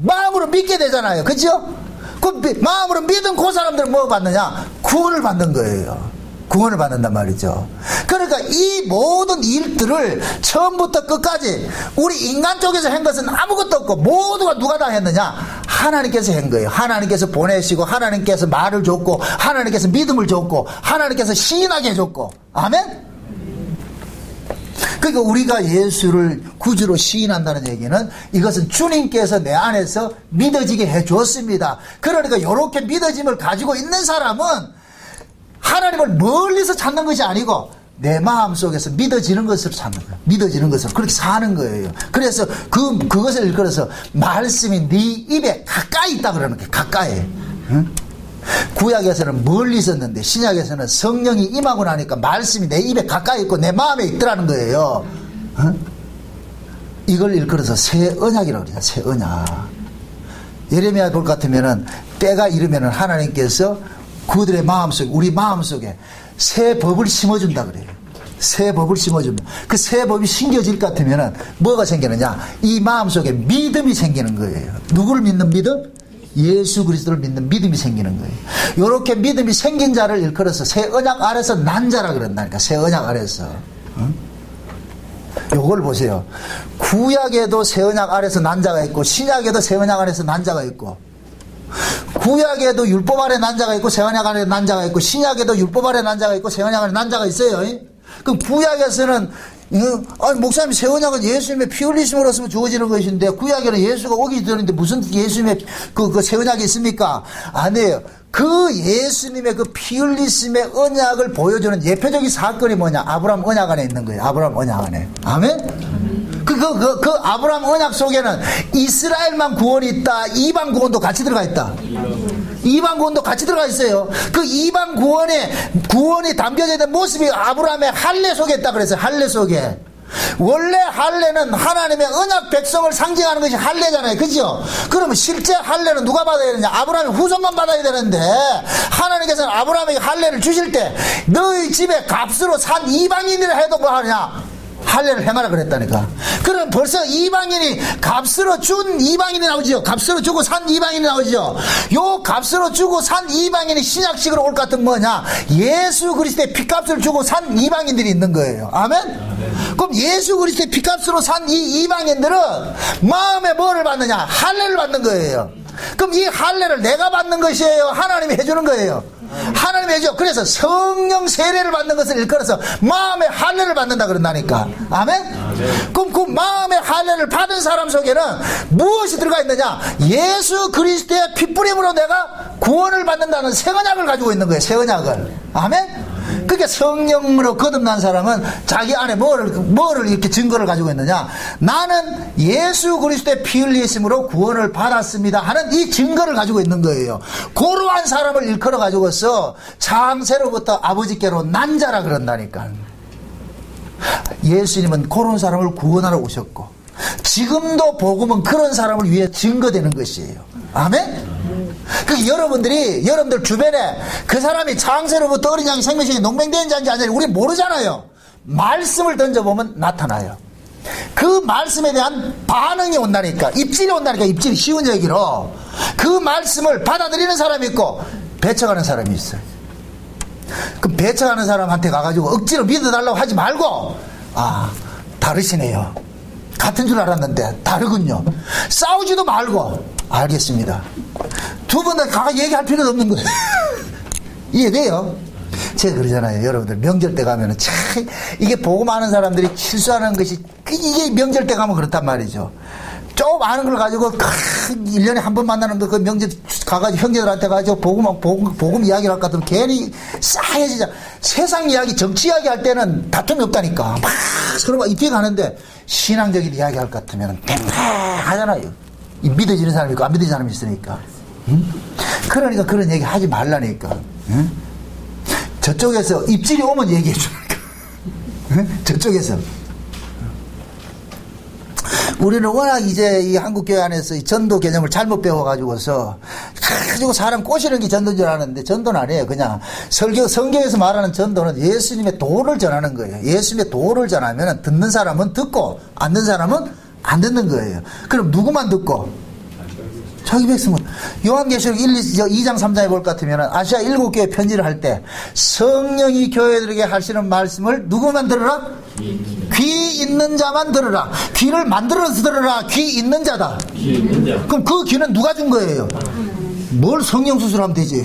마음으로 믿게 되잖아요. 그죠? 그 마음으로 믿은 그 사람들은 뭐 받느냐? 구원을 받는 거예요. 구원을 받는단 말이죠. 그러니까 이 모든 일들을 처음부터 끝까지 우리 인간 쪽에서 한 것은 아무것도 없고 모두가 누가 다 했느냐? 하나님께서 한 거예요. 하나님께서 보내시고 하나님께서 말을 줬고 하나님께서 믿음을 줬고 하나님께서 시인하게 해줬고. 아멘? 그러니까 우리가 예수를 구주로 시인한다는 얘기는 이것은 주님께서 내 안에서 믿어지게 해줬습니다. 그러니까 이렇게 믿어짐을 가지고 있는 사람은 하나님을 멀리서 찾는 것이 아니고 내 마음속에서 믿어지는 것으로 찾는 거예요. 믿어지는 것으로 그렇게 사는 거예요. 그래서 그것을 일컬어서 말씀이 네 입에 가까이 있다 그러는 거예요. 가까이. 응? 구약에서는 멀리 있었는데 신약에서는 성령이 임하고 나니까 말씀이 내 입에 가까이 있고 내 마음에 있더라는 거예요. 응? 이걸 일컬어서 새 언약이라고 그래요. 새 언약. 예레미야 볼 것 같으면은 때가 이르면은 하나님께서 그들의 마음속에, 우리 마음속에 새 법을 심어준다 그래요. 새 법을 심어줍니다. 그 새 법이 심겨질 것 같으면 뭐가 생기느냐? 이 마음속에 믿음이 생기는 거예요. 누구를 믿는 믿음? 예수 그리스도를 믿는 믿음이 생기는 거예요. 이렇게 믿음이 생긴 자를 일컬어서 새 언약 아래서 난 자라 그런다니까. 새 언약 아래서. 응? 요걸 보세요. 구약에도 새 언약 아래서 난 자가 있고 신약에도 새 언약 아래서 난 자가 있고 구약에도 율법 아래 난 자가 있고 세언약 아래 난 자가 있고 신약에도 율법 아래 난 자가 있고 세언약 아래 난 자가 있어요. 그럼 구약에서는 아니 목사님 세언약은 예수님의 피 흘리심으로써 주어지는 것인데 구약에는 예수가 오기 전인데 무슨 예수님의 그 세언약이 있습니까? 아니에요. 그 예수님의 그 피 흘리심의 언약을 보여주는 예표적인 사건이 뭐냐? 아브라함 언약 안에 있는 거예요. 아브라함 언약 안에. 아멘? 그 아브라함 언약 속에는 이스라엘만 구원이 있다. 이방 구원도 같이 들어가 있다. 이방 구원도 같이 들어가 있어요. 그 이방 구원이 담겨져 있는 모습이 아브라함의 할례 속에 있다 그랬어요. 할례 속에. 원래 할례는 하나님의 언약 백성을 상징하는 것이 할례잖아요. 그죠? 그러면 실제 할례는 누가 받아야 되느냐? 아브라함의 후손만 받아야 되는데 하나님께서는 아브라함에게 할례를 주실 때 너희 집에 값으로 산 이방인이라 해도 뭐 하느냐? 할례를 행하라 그랬다니까. 그럼 벌써 이방인이 값으로 준 이방인이 나오죠. 값으로 주고 산 이방인이 나오죠. 요 값으로 주고 산 이방인이 신약식으로 올 것 같은 뭐냐? 예수 그리스도의 피값을 주고 산 이방인들이 있는 거예요. 아멘? 그럼 예수 그리스도의 피값으로 산 이 이방인들은 마음에 뭐를 받느냐? 할례를 받는 거예요. 그럼 이 할례를 내가 받는 것이에요? 하나님이 해주는 거예요? 하나님이 해줘. 그래서 성령 세례를 받는 것을 일컬어서 마음의 할례를 받는다 그런다니까. 아멘? 그럼 그 마음의 할례를 받은 사람 속에는 무엇이 들어가 있느냐? 예수 그리스도의 핏부림으로 내가 구원을 받는다는 새 언약을 가지고 있는 거예요. 새 언약을. 아멘? 그러니까 성령으로 거듭난 사람은 자기 안에 뭐를 이렇게 증거를 가지고 있느냐? 나는 예수 그리스도의 피 흘리심으로 구원을 받았습니다 하는 이 증거를 가지고 있는 거예요. 그러한 사람을 일컬어 가지고서 창세로부터 아버지께로 난 자라 그런다니까. 예수님은 그런 사람을 구원하러 오셨고 지금도 복음은 그런 사람을 위해 증거되는 것이에요. 아멘? 그 여러분들 주변에 그 사람이 창세로부터 어린 양이 생명신이 농맹된 자인지 아닌지 우리 모르잖아요. 말씀을 던져보면 나타나요. 그 말씀에 대한 반응이 온다니까. 입질이 온다니까. 입질이 쉬운 얘기로 그 말씀을 받아들이는 사람이 있고 배척하는 사람이 있어요. 그 배척하는 사람한테 가가지고 억지로 믿어달라고 하지 말고 다르시네요. 같은 줄 알았는데 다르군요. 싸우지도 말고 알겠습니다. 두 번 다 얘기할 필요도 없는 거예요. 이해돼요? 제가 그러잖아요. 여러분들 명절 때 가면은 참 이게 복음 아는 사람들이 실수하는 것이 이게 명절 때 가면 그렇단 말이죠. 좀 아는 걸 가지고 1년에 한 번 만나는 거 그 명절 가가지고 형제들한테 가지고 복음 이야기를 할 것 같으면 괜히 싸해지자. 세상 이야기 정치 이야기 할 때는 다툼이 없다니까. 막 서로가 입게 가는데 신앙적인 이야기 할 것 같으면 팽팽하잖아요. 믿어지는 사람이 있고 안 믿어지는 사람이 있으니까. 응? 그러니까 그런 얘기 하지 말라니까. 응? 저쪽에서 입질이 오면 얘기해 주니까. 응? 저쪽에서. 우리는 워낙 이제 이 한국교회 안에서 이 전도 개념을 잘못 배워가지고서 가지고 사람 꼬시는 게 전도인 줄 아는데 전도는 아니에요. 그냥 성경에서 말하는 전도는 예수님의 도를 전하는 거예요. 예수님의 도를 전하면 듣는 사람은 듣고 안 듣는 사람은 안 듣는 거예요. 그럼 누구만 듣고? 자기 백성은. 요한계시록 2장 3장에 볼 것 같으면 아시아 7교회 편지를 할 때 성령이 교회들에게 하시는 말씀을 누구만 들으라? 귀 있는 자만 들으라. 귀를 만들어서 들으라. 귀 있는 자다. 그럼 그 귀는 누가 준 거예요? 뭘 성령 수술하면 되지.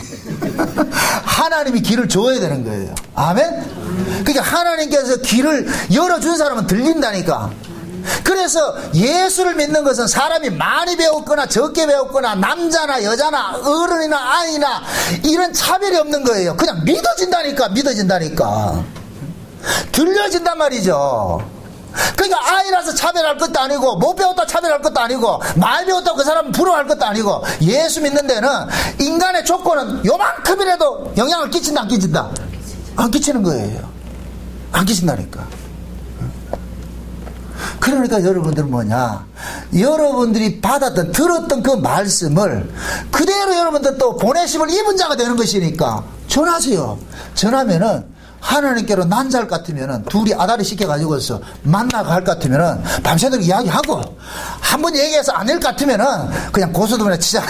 하나님이 귀를 줘야 되는 거예요. 아멘? 그러니까 하나님께서 귀를 열어준 사람은 들린다니까. 그래서 예수를 믿는 것은 사람이 많이 배웠거나 적게 배웠거나 남자나 여자나 어른이나 아이나 이런 차별이 없는 거예요. 그냥 믿어진다니까. 들려진단 말이죠. 그러니까 아이라서 차별할 것도 아니고 못 배웠다 차별할 것도 아니고 많이 배웠다고 그 사람은 부러워할 것도 아니고 예수 믿는 데는 인간의 조건은 요만큼이라도 영향을 끼친다 안 끼친다? 안 끼치는 거예요. 안 끼친다니까. 그러니까 여러분들은 뭐냐, 여러분들이 받았던 들었던 그 말씀을 그대로 여러분들 또 보내심을 입은 자가 되는 것이니까 전하세요. 전하면은 하나님께로 난잘 같으면은 둘이 아다리 시켜가지고서 만나고 할 것 같으면은 밤새도록 이야기하고 한번 얘기해서 안 될 것 같으면은 그냥 고소도문에 치자.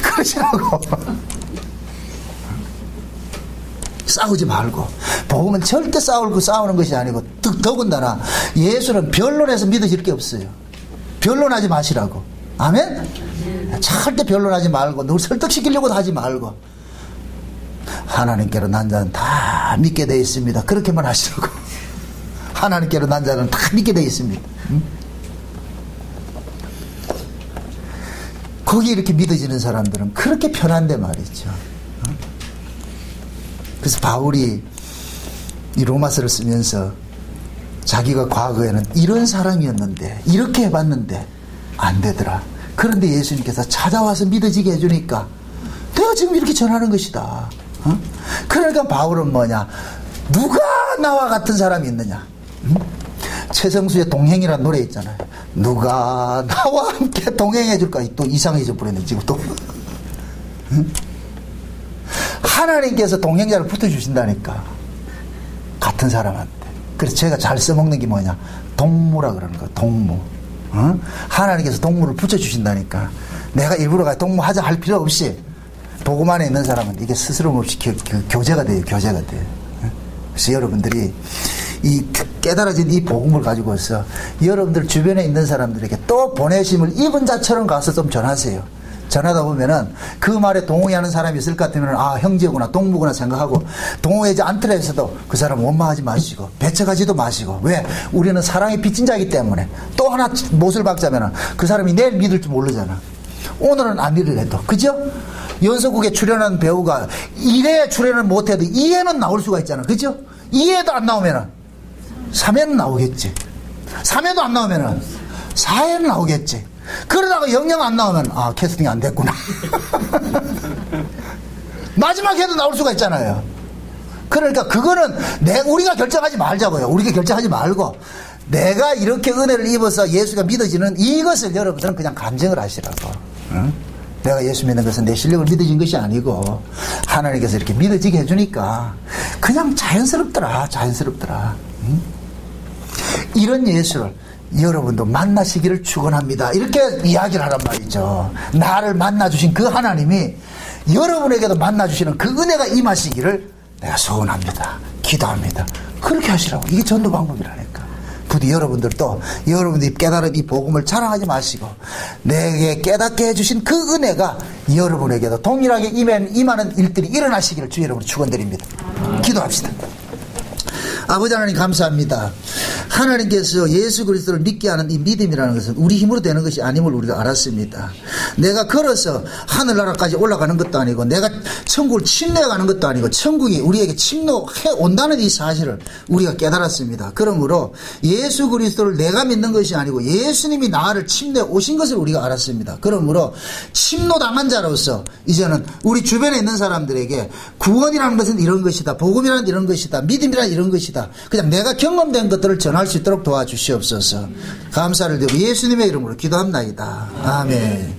그러시라고. 싸우지 말고. 복음은 절대 싸우는 것이 아니고 더군다나 예수는 변론해서 믿어질 게 없어요. 변론하지 마시라고. 아멘? 절대 변론하지 말고 누굴 설득시키려고도 하지 말고 하나님께로 난 자는 다 믿게 되어 있습니다. 그렇게만 하시라고. 하나님께로 난 자는 다 믿게 되어 있습니다. 거기 이렇게 믿어지는 사람들은 그렇게 편한데 말이죠. 그래서 바울이 이 로마서를 쓰면서 자기가 과거에는 이런 사람이었는데 이렇게 해봤는데 안 되더라. 그런데 예수님께서 찾아와서 믿어지게 해주니까 내가 지금 이렇게 전하는 것이다. 그러니까 바울은 뭐냐, 누가 나와 같은 사람이 있느냐. 최성수의 동행이라는 노래 있잖아요. 누가 나와 함께 동행해 줄까. 또 이상해져 버렸네 지금 또. 하나님께서 동행자를 붙여주신다니까. 같은 사람한테. 그래서 제가 잘 써먹는 게 뭐냐, 동무라 그러는 거야. 동무. 하나님께서 동무를 붙여주신다니까. 내가 일부러 가 동무하자 할 필요 없이 복음 안에 있는 사람은 이게 스스럼 없이 교제가 돼요. 그래서 여러분들이 이 깨달아진 이 복음을 가지고서 여러분들 주변에 있는 사람들에게 또 보내심을 입은 자처럼 가서 좀 전하세요. 전하다 보면은 그 말에 동의하는 사람이 있을 것 같으면 아, 형제구나 동무구나 생각하고, 동의하지 않더라 해서도 그 사람 원망하지 마시고 배척하지도 마시고. 왜? 우리는 사랑의 빚진 자이기 때문에. 또 하나 못을 박자면은 그 사람이 내일 믿을 줄 모르잖아. 오늘은 안 믿으래도. 그죠? 연속극에 출연한 배우가 1회에 출연을 못해도 2회는 나올 수가 있잖아. 그죠? 2회도 안 나오면은 3회는 나오겠지. 3회도 안 나오면은 4회는 나오겠지. 그러다가 영영 안 나오면 아, 캐스팅이 안 됐구나. 마지막 회도 나올 수가 있잖아요. 그러니까 그거는 우리가 결정하지 말자고요. 우리가 결정하지 말고 내가 이렇게 은혜를 입어서 예수가 믿어지는 이것을 여러분들은 그냥 감정을 하시라고. 응? 내가 예수 믿는 것은 내 실력을 믿어진 것이 아니고 하나님께서 이렇게 믿어지게 해주니까 그냥 자연스럽더라. 응? 이런 예수를 여러분도 만나시기를 축원합니다. 이렇게 이야기를 하란 말이죠. 나를 만나주신 그 하나님이 여러분에게도 만나주시는 그 은혜가 임하시기를 내가 소원합니다. 기도합니다. 그렇게 하시라고. 이게 전도 방법이라니까. 부디 여러분들도 여러분들이 깨달은 이 복음을 자랑하지 마시고 내게 깨닫게 해주신 그 은혜가 여러분에게도 동일하게 임하는 일들이 일어나시기를 주 여러분 축원드립니다. 기도합시다. 아버지 하나님 감사합니다. 하나님께서 예수 그리스도를 믿게 하는 이 믿음이라는 것은 우리 힘으로 되는 것이 아님을 우리가 알았습니다. 내가 걸어서 하늘나라까지 올라가는 것도 아니고 내가 천국을 침노해가는 것도 아니고 천국이 우리에게 침노해 온다는 이 사실을 우리가 깨달았습니다. 그러므로 예수 그리스도를 내가 믿는 것이 아니고 예수님이 나를 침노해 오신 것을 우리가 알았습니다. 그러므로 침노당한 자로서 이제는 우리 주변에 있는 사람들에게 구원이라는 것은 이런 것이다, 복음이라는 이런 것이다, 믿음이라는 이런 것이다, 그냥 내가 경험된 것들을 전할 수 있도록 도와주시옵소서. 감사를 드리고 예수님의 이름으로 기도합나이다. 아멘.